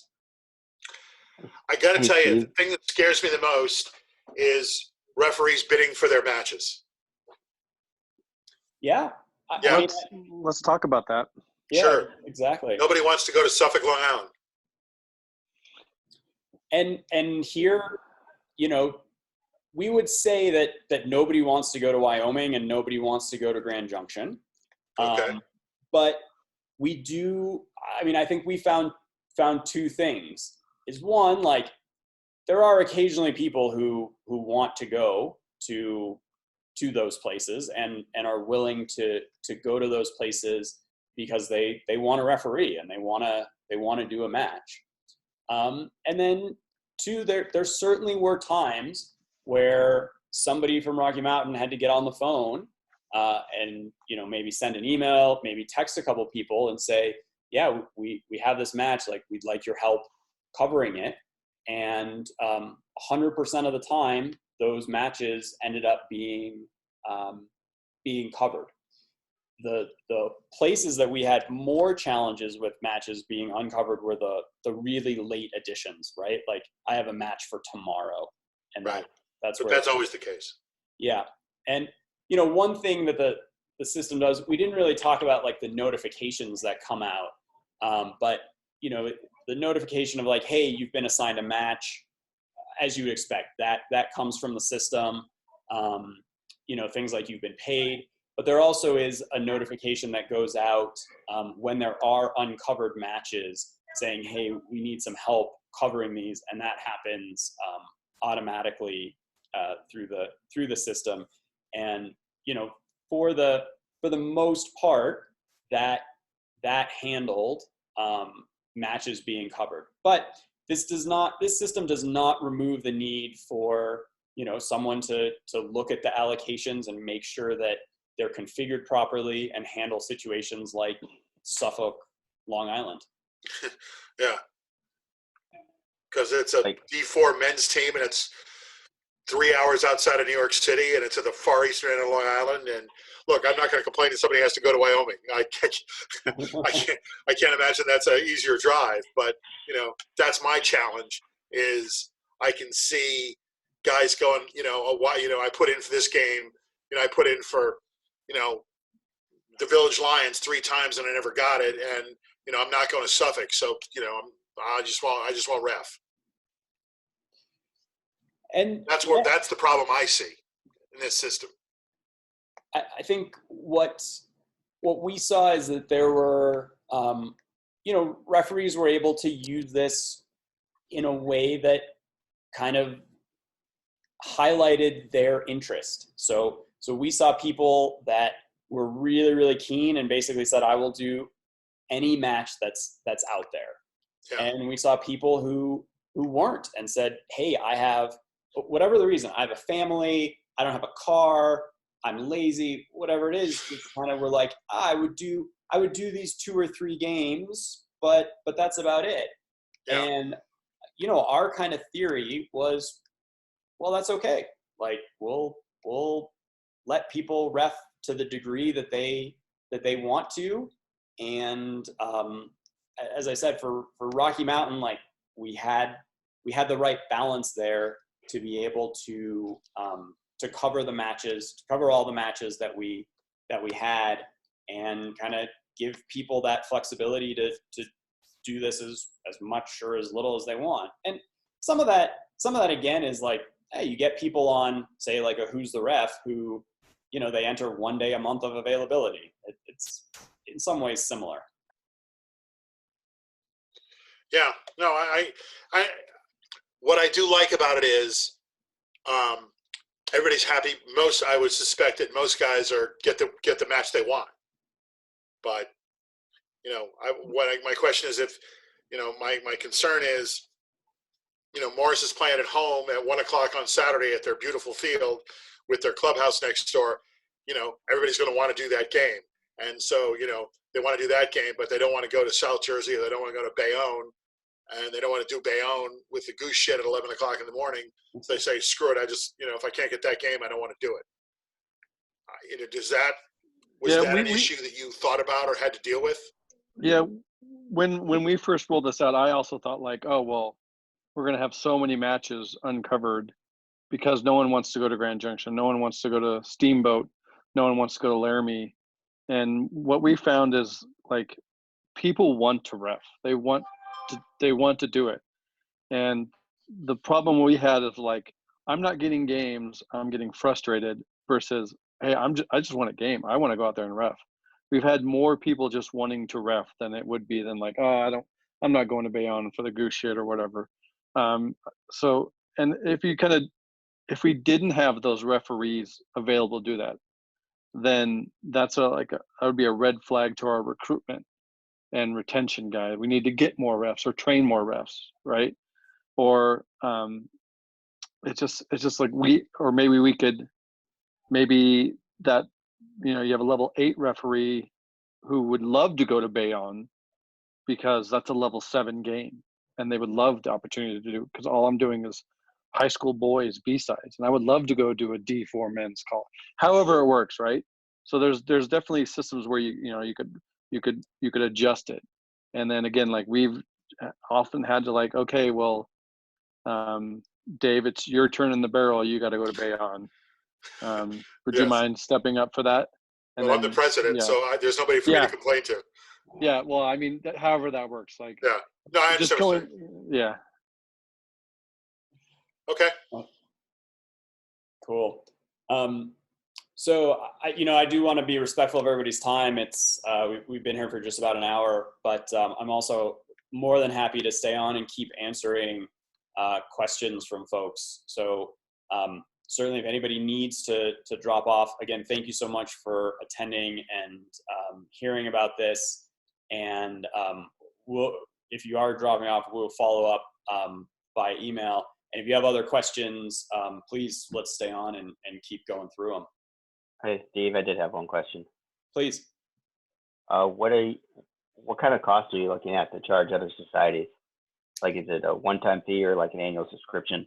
I got to tell you, the thing that scares me the most is referees bidding for their matches. Yeah. Let's talk about that. Yeah, sure. Exactly. Nobody wants to go to Suffolk, Long Island. And here, we would say that nobody wants to go to Wyoming and nobody wants to go to Grand Junction. Okay. But we do, I think we found two things. Is one, like, there are occasionally people who want to go to those places and are willing to go to those places because they want to referee and they want to do a match. And then two, there certainly were times where somebody from Rocky Mountain had to get on the phone and maybe send an email, maybe text a couple people and say, yeah, we have this match, like, we'd like your help covering it. And 100% of the time, those matches ended up being covered. The places that we had more challenges with matches being uncovered were the really late additions, right? Like, I have a match for tomorrow, and right. that's always the case. Yeah. And one thing that the system does, we didn't really talk about, like, the notifications that come out, but the notification of, like, hey, you've been assigned a match, as you would expect, that comes from the system. Things like you've been paid, but there also is a notification that goes out when there are uncovered matches saying, hey, we need some help covering these, and that happens automatically through the system. And for the most part, that handled matches being covered. But this system does not remove the need for someone to look at the allocations and make sure that they're configured properly and handle situations like Suffolk, Long Island. Yeah. Because it's a D4 men's team, and it's 3 hours outside of New York City, and it's at the far eastern end of Long Island. And look, I'm not going to complain that somebody has to go to Wyoming. I can't imagine that's an easier drive. But that's my challenge. Is I can see guys going, I put in for this game, I put in for, the Village Lions 3 times and I never got it, and I'm not going to Suffolk, so I just want ref. And that's the problem I see in this system. I think what we saw is that there were, referees were able to use this in a way that kind of highlighted their interest. So we saw people that were really, really keen and basically said, I will do any match that's out there. Yeah. And we saw people who weren't and said, hey, I have, whatever the reason, I have a family, I don't have a car, I'm lazy, whatever it is, it's kind of, we're like, I would do these 2 or 3 games, but that's about it. Yeah. And, you know, our kind of theory was, well, that's okay. Like, we'll let people ref to the degree that they want to. And as I said, for Rocky Mountain, like, we had the right balance there to be able to cover the matches, to cover all the matches that we had, and kind of give people that flexibility to do this as much or as little as they want. And some of that again is like, hey, you get people on, say, like a Who's the Ref, who, you know, they enter 1 day a month of availability. It's in some ways similar. Yeah, no, I what I do like about it is, everybody's happy. I would suspect that most guys get the match they want. But, you know, my question is, if, you know, my concern is, you know, Morris is playing at home at 1 o'clock on Saturday at their beautiful field with their clubhouse next door. You know, everybody's going to want to do that game. And so, you know, they want to do that game, but they don't want to go to South Jersey, or they don't want to go to Bayonne, and they don't want to do Bayonne with the goose shit at 11 o'clock in the morning. So they say, screw it. I just, you know, if I can't get that game, I don't want to do it. You know, was that an issue that you thought about or had to deal with? Yeah. When we first rolled this out, I also thought, like, oh, well, we're going to have so many matches uncovered because no one wants to go to Grand Junction. No one wants to go to Steamboat. No one wants to go to Laramie. And what we found is, like, people want to ref. They want to do it. And the problem we had is, like, I'm not getting games, I'm getting frustrated, versus, hey, I just want a game. I want to go out there and ref. We've had more people just wanting to ref than it would be than, like, oh, I'm not going to Bayonne for the goose shit or whatever. So, and if we didn't have those referees available to do that, then that would be a red flag to our recruitment and retention guide. We need to get more refs or train more refs, right? Or it's just like maybe that, you know, you have a level 8 referee who would love to go to Bayonne because that's a level 7 game, and they would love the opportunity to do, because all I'm doing is high school boys B-sides, and I would love to go do a D4 men's call. However it works, right? So there's definitely systems where you could adjust it. And then again, like, we've often had to, like, okay, well, Dave, it's your turn in the barrel. You got to go to Bayonne. Would you mind stepping up for that? And well, I'm the president, yeah. so there's nobody for me to complain to. Yeah, well, I mean, however that works, like, yeah, no, I understand. Yeah. Okay. Cool. So I do want to be respectful of everybody's time. It's we've been here for just about an hour, but I'm also more than happy to stay on and keep answering questions from folks. So certainly, if anybody needs to drop off, again, thank you so much for attending and hearing about this. And if you are dropping off, we'll follow up by email. And if you have other questions, please, let's stay on and keep going through them. Hey, Steve, I did have one question. Please. What kind of cost are you looking at to charge other societies? Like, is it a one-time fee or like an annual subscription?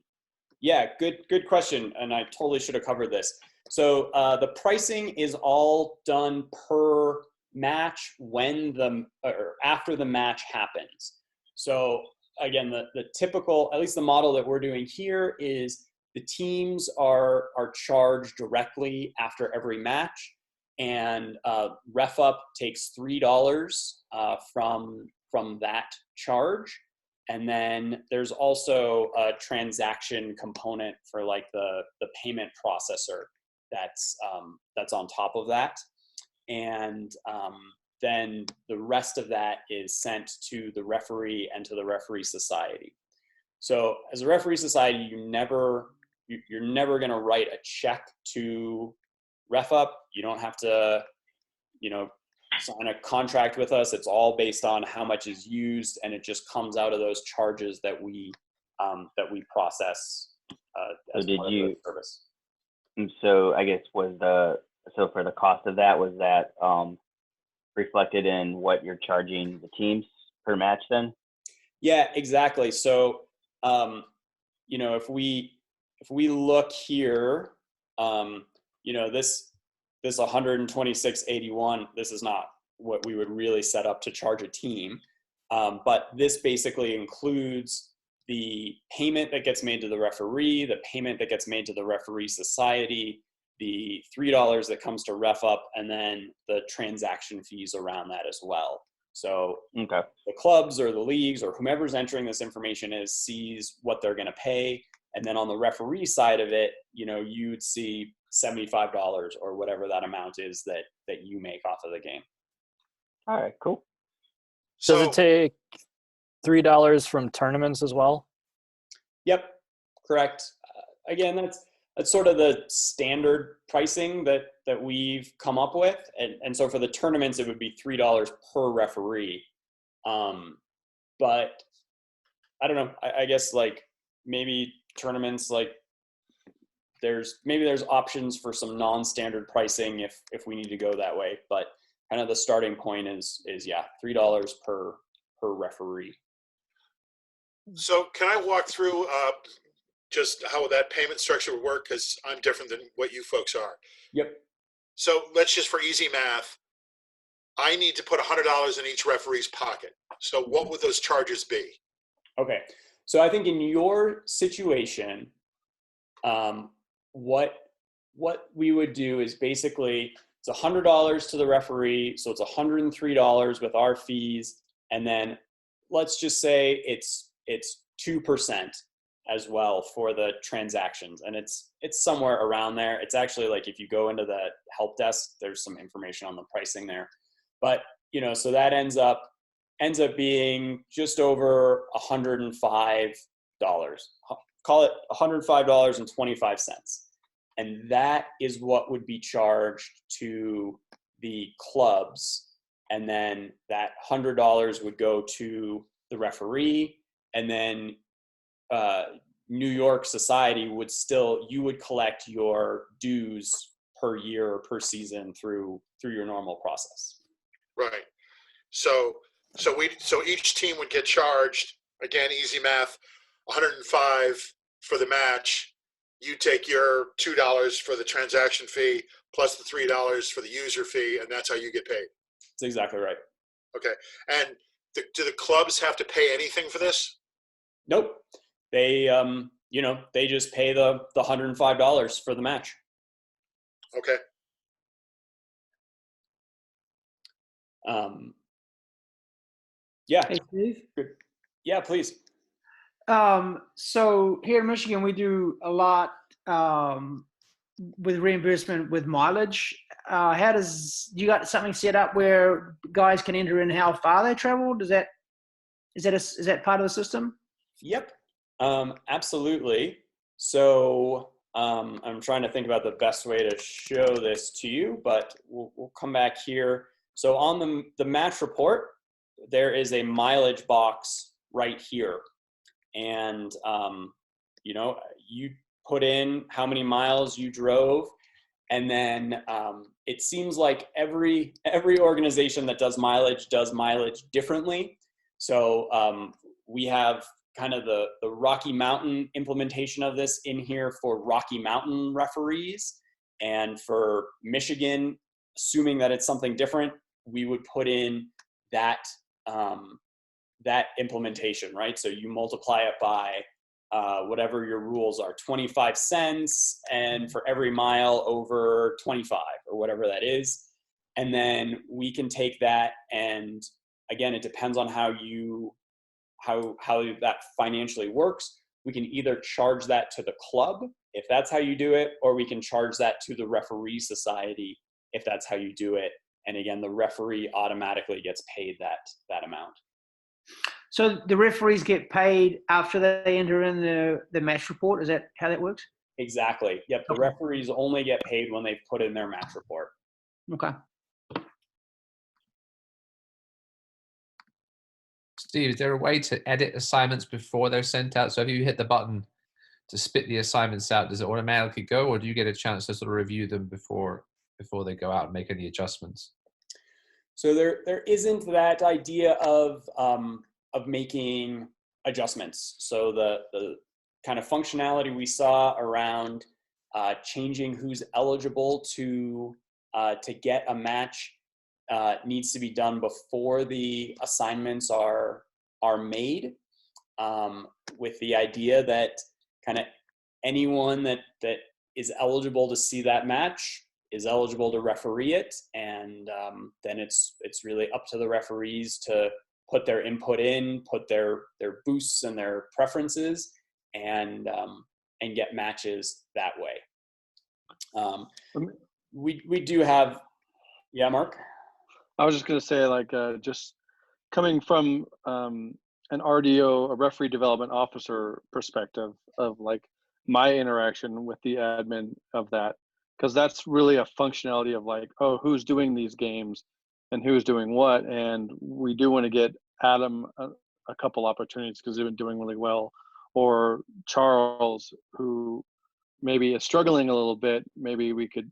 Yeah, good question. And I totally should have covered this. So the pricing is all done per match or after the match happens. So again, the typical, at least the model that we're doing here, is the teams are charged directly after every match, and RefUp takes $3 from that charge. And then there's also a transaction component for, like, the payment processor that's on top of that. And then the rest of that is sent to the referee and to the referee society. So as a referee society, you never you're never going to write a check to RefUp. You don't have to, sign a contract with us. It's all based on how much is used, and it just comes out of those charges that we process as part of the service. And so I guess for the cost of that, was that reflected in what you're charging the teams per match then? Yeah, exactly. So, if we look here, this 126.81, this is not what we would really set up to charge a team. But this basically includes the payment that gets made to the referee, the payment that gets made to the referee society, the $3 that comes to RefUp, and then the transaction fees around that as well. So okay. The clubs or the leagues or whomever's entering this information sees what they're going to pay. And then on the referee side of it, you'd see $75 or whatever that amount is that you make off of the game. All right, cool. Does it take $3 from tournaments as well? Yep, correct. Again, that's sort of the standard pricing that we've come up with. And so for the tournaments, it would be $3 per referee. But I don't know, I guess like maybe tournaments, like there's options for some non-standard pricing if we need to go that way. But kind of the starting point is $3 per referee. So can I walk through just how that payment structure would work? Because I'm different than what you folks are. Yep. So let's just, for easy math, I need to put $100 in each referee's pocket. So what would those charges be? Okay. So I think in your situation, what we would do is basically it's $100 to the referee. So it's $103 with our fees. And then let's just say it's 2% as well for the transactions. And it's somewhere around there. It's actually like, if you go into the help desk, there's some information on the pricing there, but so that ends up being just over $105. Call it $105.25. And that is what would be charged to the clubs. And then that $100 would go to the referee. And then New York Society you would collect your dues per year or per season through your normal process. Right. So each team would get charged, again, easy math, $105 for the match. You take your $2 for the transaction fee plus the $3 for the user fee, and that's how you get paid. That's exactly right. Okay. And do the clubs have to pay anything for this? Nope. They they just pay the $105 for the match. Okay. Yeah. Hey, Steve. Good. Yeah, please. So here in Michigan, we do a lot with reimbursement with mileage. You got something set up where guys can enter in how far they traveled? Is that part of the system? Yep. Absolutely. So I'm trying to think about the best way to show this to you, but we'll come back here. So on the match report, there is a mileage box right here. And, you put in how many miles you drove. And then it seems like every organization that does mileage differently. So we have kind of the Rocky Mountain implementation of this in here for Rocky Mountain referees. And for Michigan, assuming that it's something different, we would put in that implementation, right? So you multiply it by whatever your rules are, 25 cents, and for every mile over 25 or whatever that is. And then we can take that, and again, it depends on how that financially works. We can either charge that to the club if that's how you do it, or we can charge that to the referee society if that's how you do it. And again, the referee automatically gets paid that amount. So the referees get paid after they enter in the match report. Is that how that works? Exactly. Yep. The referees only get paid when they've put in their match report. Okay. Steve, is there a way to edit assignments before they're sent out? So if you hit the button to spit the assignments out, does it automatically go, or do you get a chance to sort of review them before they go out and make any adjustments? So there isn't that idea of making adjustments. So the kind of functionality we saw around changing who's eligible to get a match needs to be done before the assignments are made, with the idea that kind of anyone that is eligible to see that match is eligible to referee it, and then it's really up to the referees to put their input in, put their boosts and their preferences, and get matches that way. We do have, yeah, Mark. I was just going to say, like, just coming from an RDO, a referee development officer perspective of like my interaction with the admin of that, because that's really a functionality of like, oh, who's doing these games and who's doing what. And we do want to get Adam a couple opportunities because they've been doing really well, or Charles, who maybe is struggling a little bit. Maybe we could,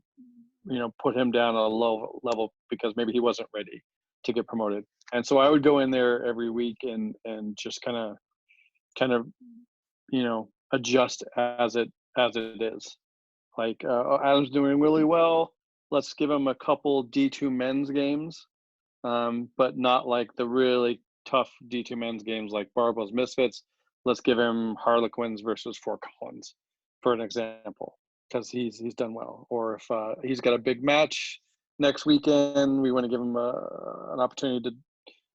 put him down a low level because maybe he wasn't ready to get promoted. And so I would go in there every week and just kind of, adjust as it is. Like, Adam's doing really well. Let's give him a couple D2 men's games, but not like the really tough D2 men's games like Barbell's Misfits. Let's give him Harlequins versus Fort Collins, for an example, because he's done well. Or if he's got a big match next weekend, we want to give him an opportunity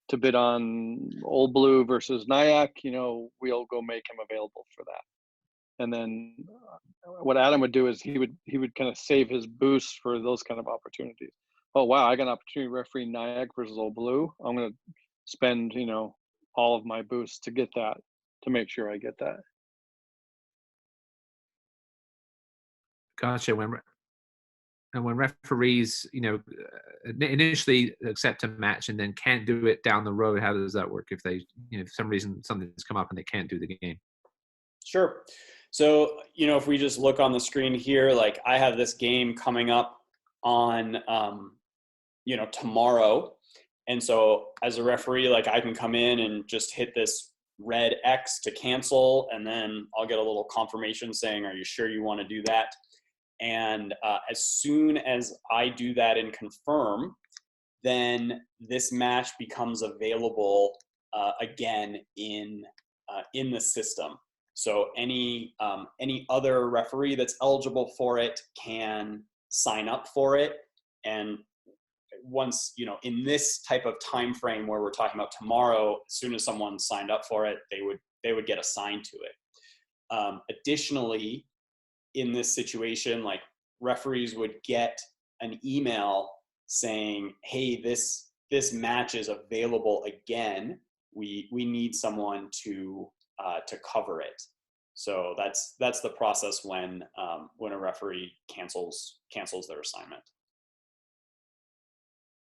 to bid on Old Blue versus Nyack. We'll go make him available for that. And then what Adam would do is he would kind of save his boosts for those kind of opportunities. Oh, wow, I got an opportunity to referee Nyack versus Old Blue. I'm going to spend, all of my boosts to get that, to make sure I get that. Gotcha. When referees, initially accept a match and then can't do it down the road, how does that work if they, for some reason something's come up and they can't do the game? Sure. So, if we just look on the screen here, like I have this game coming up on, tomorrow. And so as a referee, like I can come in and just hit this red X to cancel, and then I'll get a little confirmation saying, are you sure you want to do that? And as soon as I do that and confirm, then this match becomes available again in the system. So any other referee that's eligible for it can sign up for it, and once in this type of time frame where we're talking about tomorrow, as soon as someone signed up for it, they would get assigned to it. Additionally, in this situation, like referees would get an email saying, hey, this match is available again. We need someone to cover it. So that's the process when a referee cancels their assignment.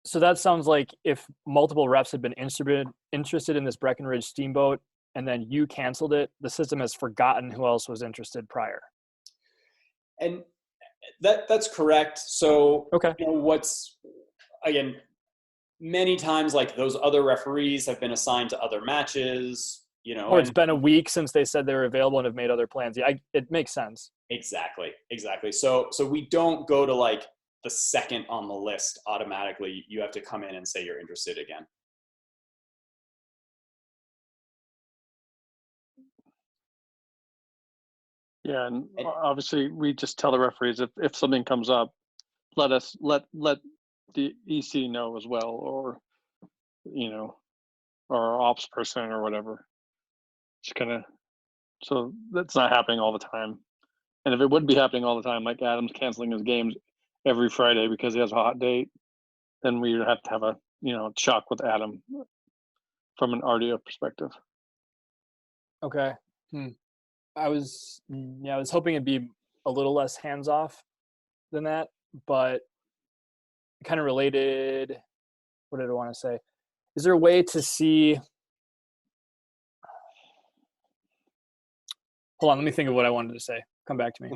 So that sounds like if multiple reps had been interested in this Breckenridge Steamboat and then you canceled it, the system has forgotten who else was interested prior. And that's correct. So, okay. What's, again, many times like those other referees have been assigned to other matches, Or it's been a week since they said they were available and have made other plans. Yeah, it makes sense. Exactly. So we don't go to like the second on the list automatically. You have to come in and say you're interested again. Yeah, and obviously we just tell the referees if something comes up, let the EC know as well, or our ops person or whatever. Just kind of, so that's not happening all the time. And if it would be happening all the time, like Adam's canceling his games every Friday because he has a hot date, then we would have to have a talk with Adam from an RDO perspective. Okay. I was hoping it'd be a little less hands off than that, but kind of related. What did I want to say? Is there a way to see? Hold on, let me think of what I wanted to say. Come back to me.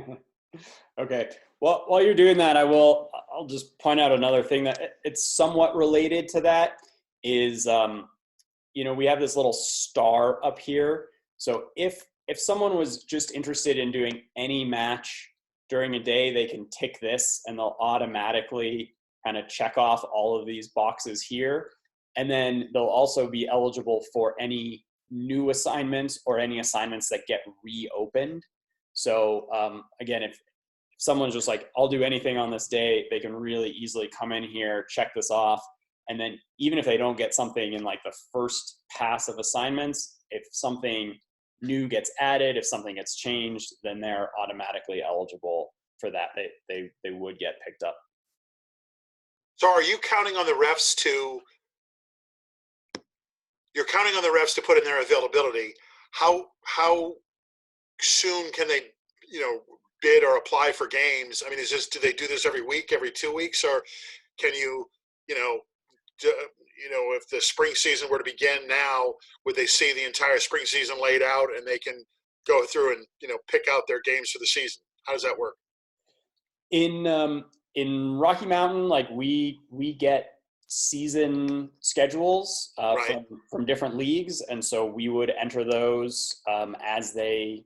Okay. Well, while you're doing that, I'll just point out another thing that it's somewhat related to that is, we have this little star up here. So if someone was just interested in doing any match during a day, they can tick this and they'll automatically kind of check off all of these boxes here. And then they'll also be eligible for any new assignments or any assignments that get reopened. So again, if someone's just like, I'll do anything on this day, they can really easily come in here, check this off. And then even if they don't get something in like the first pass of assignments, if something new gets added, if something gets changed, then they're automatically eligible for that. They would get picked up. So are you counting on the refs to put in their availability? How soon can they, bid or apply for games? I mean, do they do this every week, every 2 weeks, or can you, if the spring season were to begin now, would they see the entire spring season laid out and they can go through and, pick out their games for the season? How does that work? In Rocky Mountain, like we get season schedules Right. from different leagues, and so we would enter those as they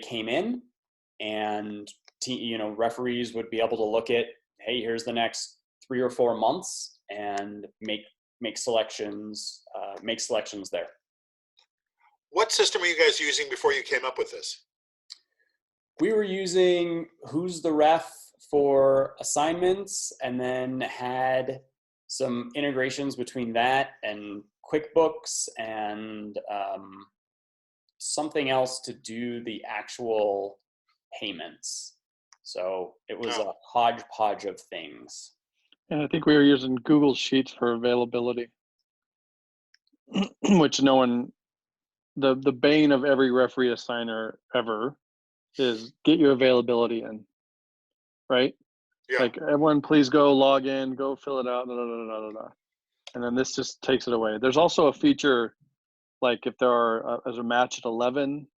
came in, and referees would be able to look at, hey, here's the next 3 or 4 months, and make selections there. What system were you guys using before you came up with this? We were using Who's the Ref for assignments, and then had some integrations between that and QuickBooks and something else to do the actual payments. So it was a hodgepodge of things. And I think we were using Google Sheets for availability, which no one, the bane of every referee assigner ever is get your availability in, right? Yeah. Like, everyone please go log in, go fill it out, and then this just takes it away. There's also a feature, like if there's a match at 11,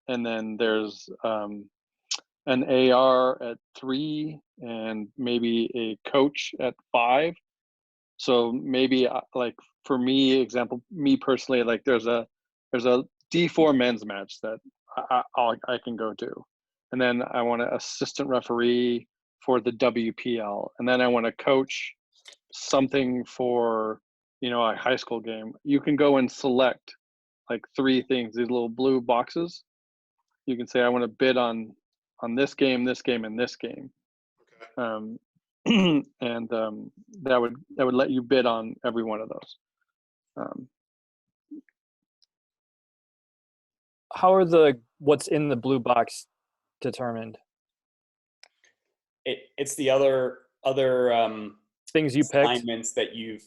and then there's an AR at 3 and maybe a coach at 5. So maybe like for me personally, like there's a D4 men's match that I can go to, and then I want an assistant referee for the WPL, and then I want to coach something for a high school game. You can go and select like 3 things, these little blue boxes. You can say I want to bid on this game, and this game. Okay. And that would let you bid on every one of those. How are what's in the blue box determined? It's the other Things you picked? assignments that you've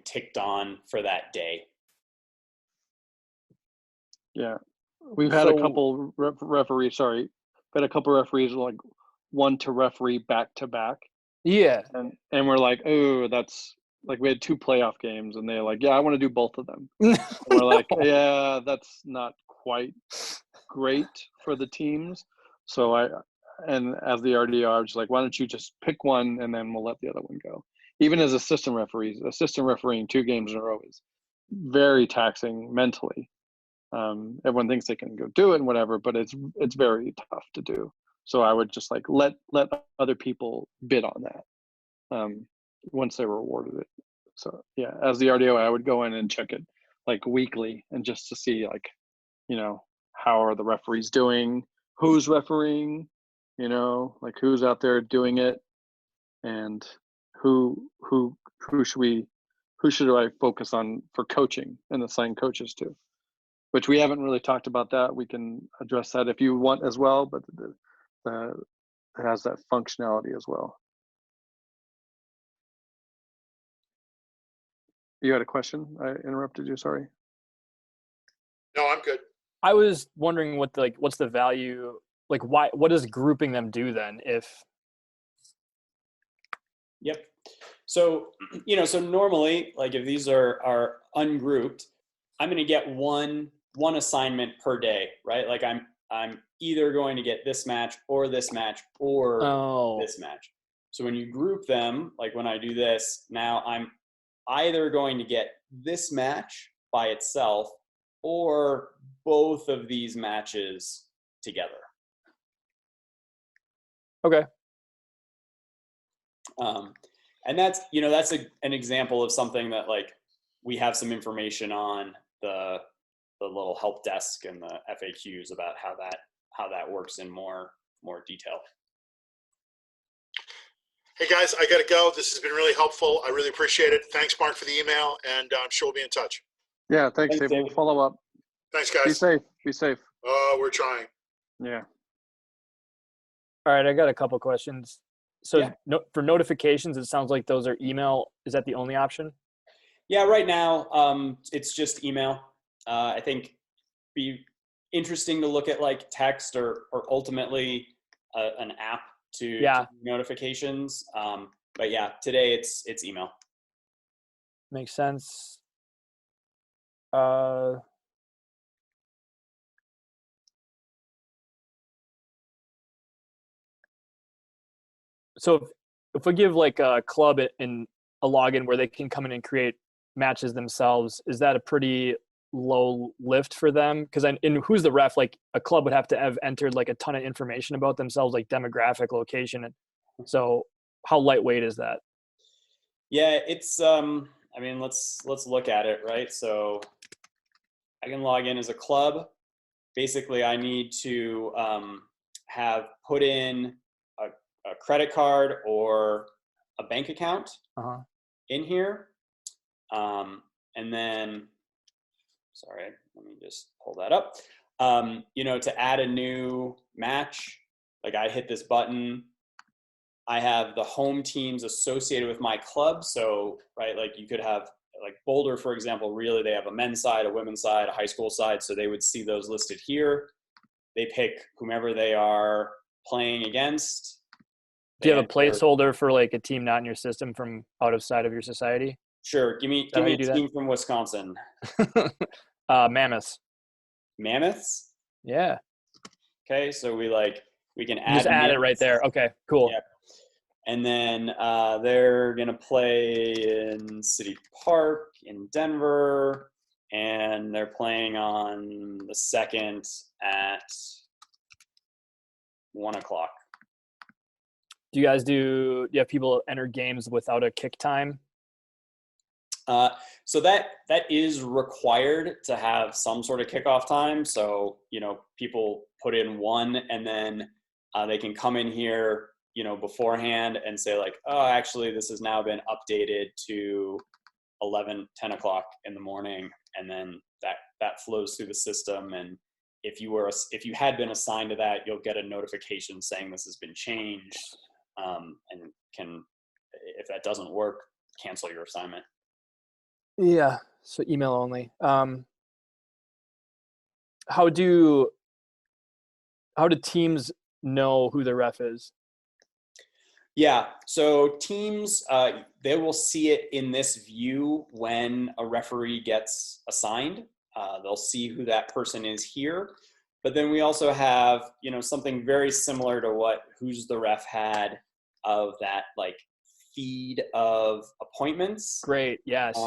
ticked on for that day. Yeah, we've had a couple referees. Sorry, but a couple referees like one to referee back to back. Yeah, and we're like, oh, that's like, we had 2 playoff games, and they're like, yeah, I want to do both of them. We're like, yeah, that's not quite great for the teams. So and as the RDO, I was like, why don't you just pick one and then we'll let the other one go. Even as assistant refereeing 2 games in a row is very taxing mentally. Everyone thinks they can go do it and whatever, but it's very tough to do. So I would just like let other people bid on that once they were awarded it. So yeah, as the RDO, I would go in and check it like weekly, and just to see like, how are the referees doing, who's refereeing, like who's out there doing it, and who should I focus on for coaching and assign coaches to, which we haven't really talked about. That we can address that if you want as well, but it has that functionality as well. You had a question? I interrupted you, sorry. No, I'm good. I was wondering what's the value like what does grouping them do then if? Yep. So, so normally, like if these are ungrouped, I'm going to get one assignment per day, right? Like I'm either going to get this match or this match or this match. So when you group them, like when I do this, now I'm either going to get this match by itself or both of these matches together. Okay. And that's an example of something that like we have some information on the little help desk and the FAQs about how that works in more detail. Hey guys, I got to go. This has been really helpful. I really appreciate it. Thanks, Mark, for the email, and I'm sure we'll be in touch. Yeah, thanks, Dave. We'll follow up. Thanks, guys. Be safe. Be safe. We're trying. Yeah. All right, I got a couple questions. So Yeah. for notifications, it sounds like those are email. Is that the only option? Yeah, right now it's just email. I think be interesting to look at like text or ultimately an app to do notifications. But yeah, today it's email. Makes sense. So if we give like a club in a login where they can come in and create matches themselves, is that a pretty low lift for them? Because in Who's the Ref, like a club would have to have entered like a ton of information about themselves, like demographic, location. And so how lightweight is that? Yeah, it's I mean, let's look at it, right? So I can log in as a club. Basically, I need to have put in a credit card or a bank account in here. And then, sorry, let me just pull that up. To add a new match, like I hit this button, I have the home teams associated with my club. So, right, like you could have like Boulder, for example, really they have a men's side, a women's side, a high school side. So they would see those listed here. They pick whomever they are playing against. Do you have a placeholder for like a team not in your system from outside of your society? Sure. Give me a team from Wisconsin. Mammoths. Mammoths? Yeah. Okay. So we can add. Just add it right there. Okay, cool. Yeah. And then they're going to play in City Park in Denver, and they're playing on the 2nd at 1:00. Do you have people enter games without a kick time? So that is required to have some sort of kickoff time. So, people put in one and then they can come in here, beforehand and say like, oh, actually this has now been updated to 10 o'clock in the morning. And then that flows through the system. And if you had been assigned to that, you'll get a notification saying this has been changed. And can, if that doesn't work, cancel your assignment. Yeah. So email only. How do teams know who the ref is? Yeah, so teams, they will see it in this view when a referee gets assigned. They'll see who that person is here. But then we also have, something very similar to what Who's the Ref had of that like feed of appointments. Great, yes.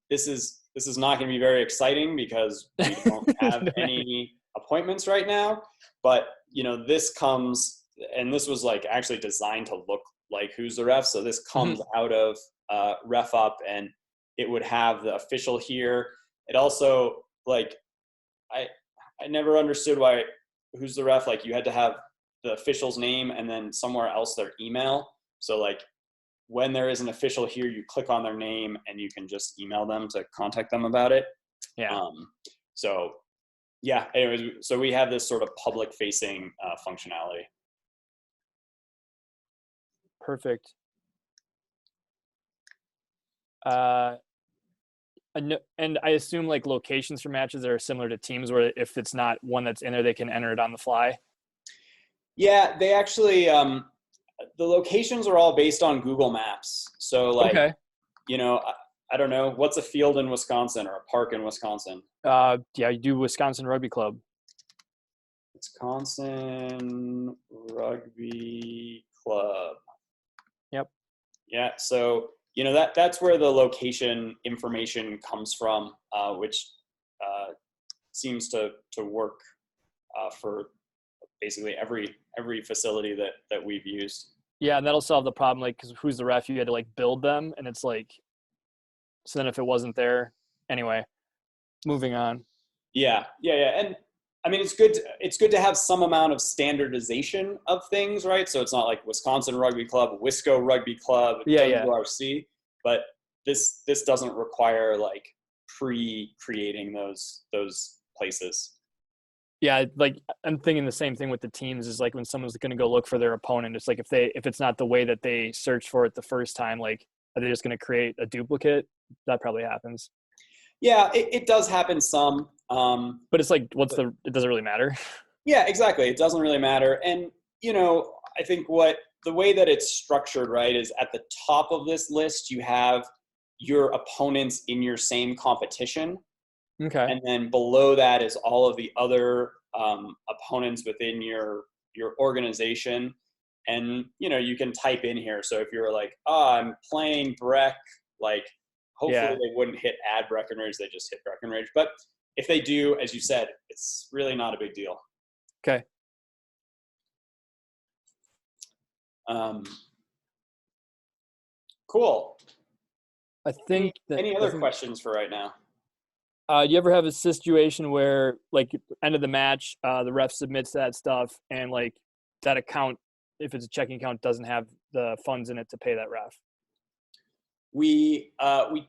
This is not going to be very exciting because we don't have any appointments right now. But, this comes, and this was like actually designed to look like Who's the Ref. So this comes out of RefUp, and it would have the official here. It also, like, I never understood why Who's the Ref, like you had to have the official's name and then somewhere else their email. So like when there is an official here, you click on their name and you can just email them to contact them about it. Yeah. So yeah, anyways, so we have this sort of public facing functionality. Perfect. And I assume like locations for matches are similar to teams where if it's not one that's in there, they can enter it on the fly. Yeah, they actually, the locations are all based on Google Maps. So like, Okay. you know, I don't know, what's a field in Wisconsin or a park in Wisconsin? Yeah, you do Wisconsin Rugby Club. Wisconsin Rugby Club. Yep. Yeah, so you know that's where the location information comes from, which seems to work for basically every facility that we've used. Yeah, and that'll solve the problem. Like, because who's the ref? You had to like build them, and it's like, so then if it wasn't there, anyway. Moving on. Yeah, and I mean it's good to have some amount of standardization of things, right? So it's not like Wisconsin Rugby Club, Wisco Rugby Club, Yeah. WRC, but this doesn't require like pre-creating those places. Yeah, like I'm thinking the same thing with the teams is like when someone's going to go look for their opponent, it's like if it's not the way that they search for it the first time, like are they just going to create a duplicate? That probably happens. Yeah, it does happen some. But it's like, it doesn't really matter. Yeah, exactly. It doesn't really matter. And, you know, I think the way that it's structured, right, is at the top of this list, you have your opponents in your same competition. Okay. And then below that is all of the other opponents within your organization. And, you know, you can type in here. So if you're like, I'm playing Breck, like, hopefully they wouldn't hit add Breckenridge. They just hit Breckenridge. But if they do, as you said, it's really not a big deal. Okay. Cool. I think any other questions for right now? Do you ever have a situation where, like, end of the match, the ref submits that stuff, and like that account, if it's a checking account, doesn't have the funds in it to pay that ref? We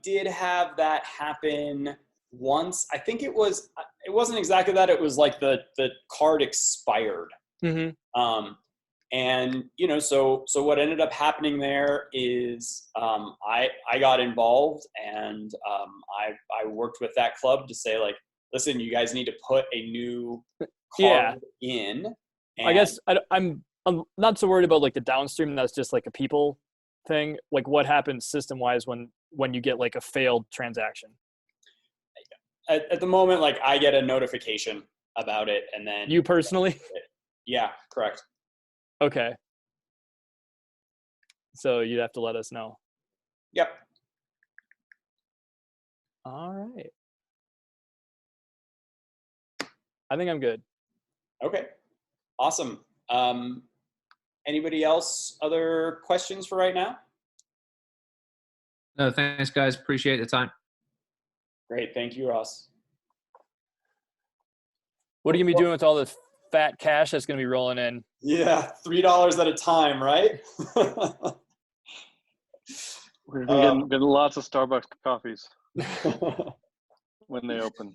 did have that happen once. I think it wasn't exactly that. It was like the card expired. Mm-hmm. And you know, so what ended up happening there is I got involved, and I worked with that club to say, like, listen, you guys need to put a new card in. And I guess I'm not so worried about like the downstream. That's just like a people thing. Like, what happens system wise when you get like a failed transaction? at the moment, like, I get a notification about it, and then you personally? Yeah, correct. Okay. So you'd have to let us know. Yep. All right. I think I'm good. Okay. Awesome. Anybody else? Other questions for right now? No, thanks, guys. Appreciate the time. Great. Thank you, Ross. What are you going to be doing with all this fat cash that's going to be rolling in? Yeah, $3 at a time, right? We're getting lots of Starbucks coffees when they open.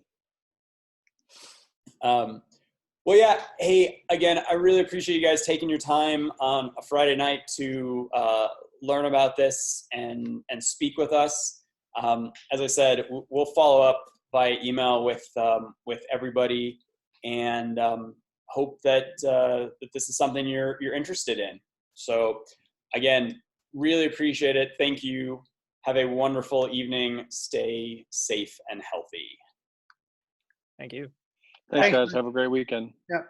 Well, yeah. Hey, again, I really appreciate you guys taking your time on a Friday night to learn about this and speak with us. As I said, we'll follow up by email with everybody, and hope that that this is something you're interested in. So, again, really appreciate it. Thank you. Have a wonderful evening. Stay safe and healthy. Thank you. Thanks, guys. Have a great weekend. Yep.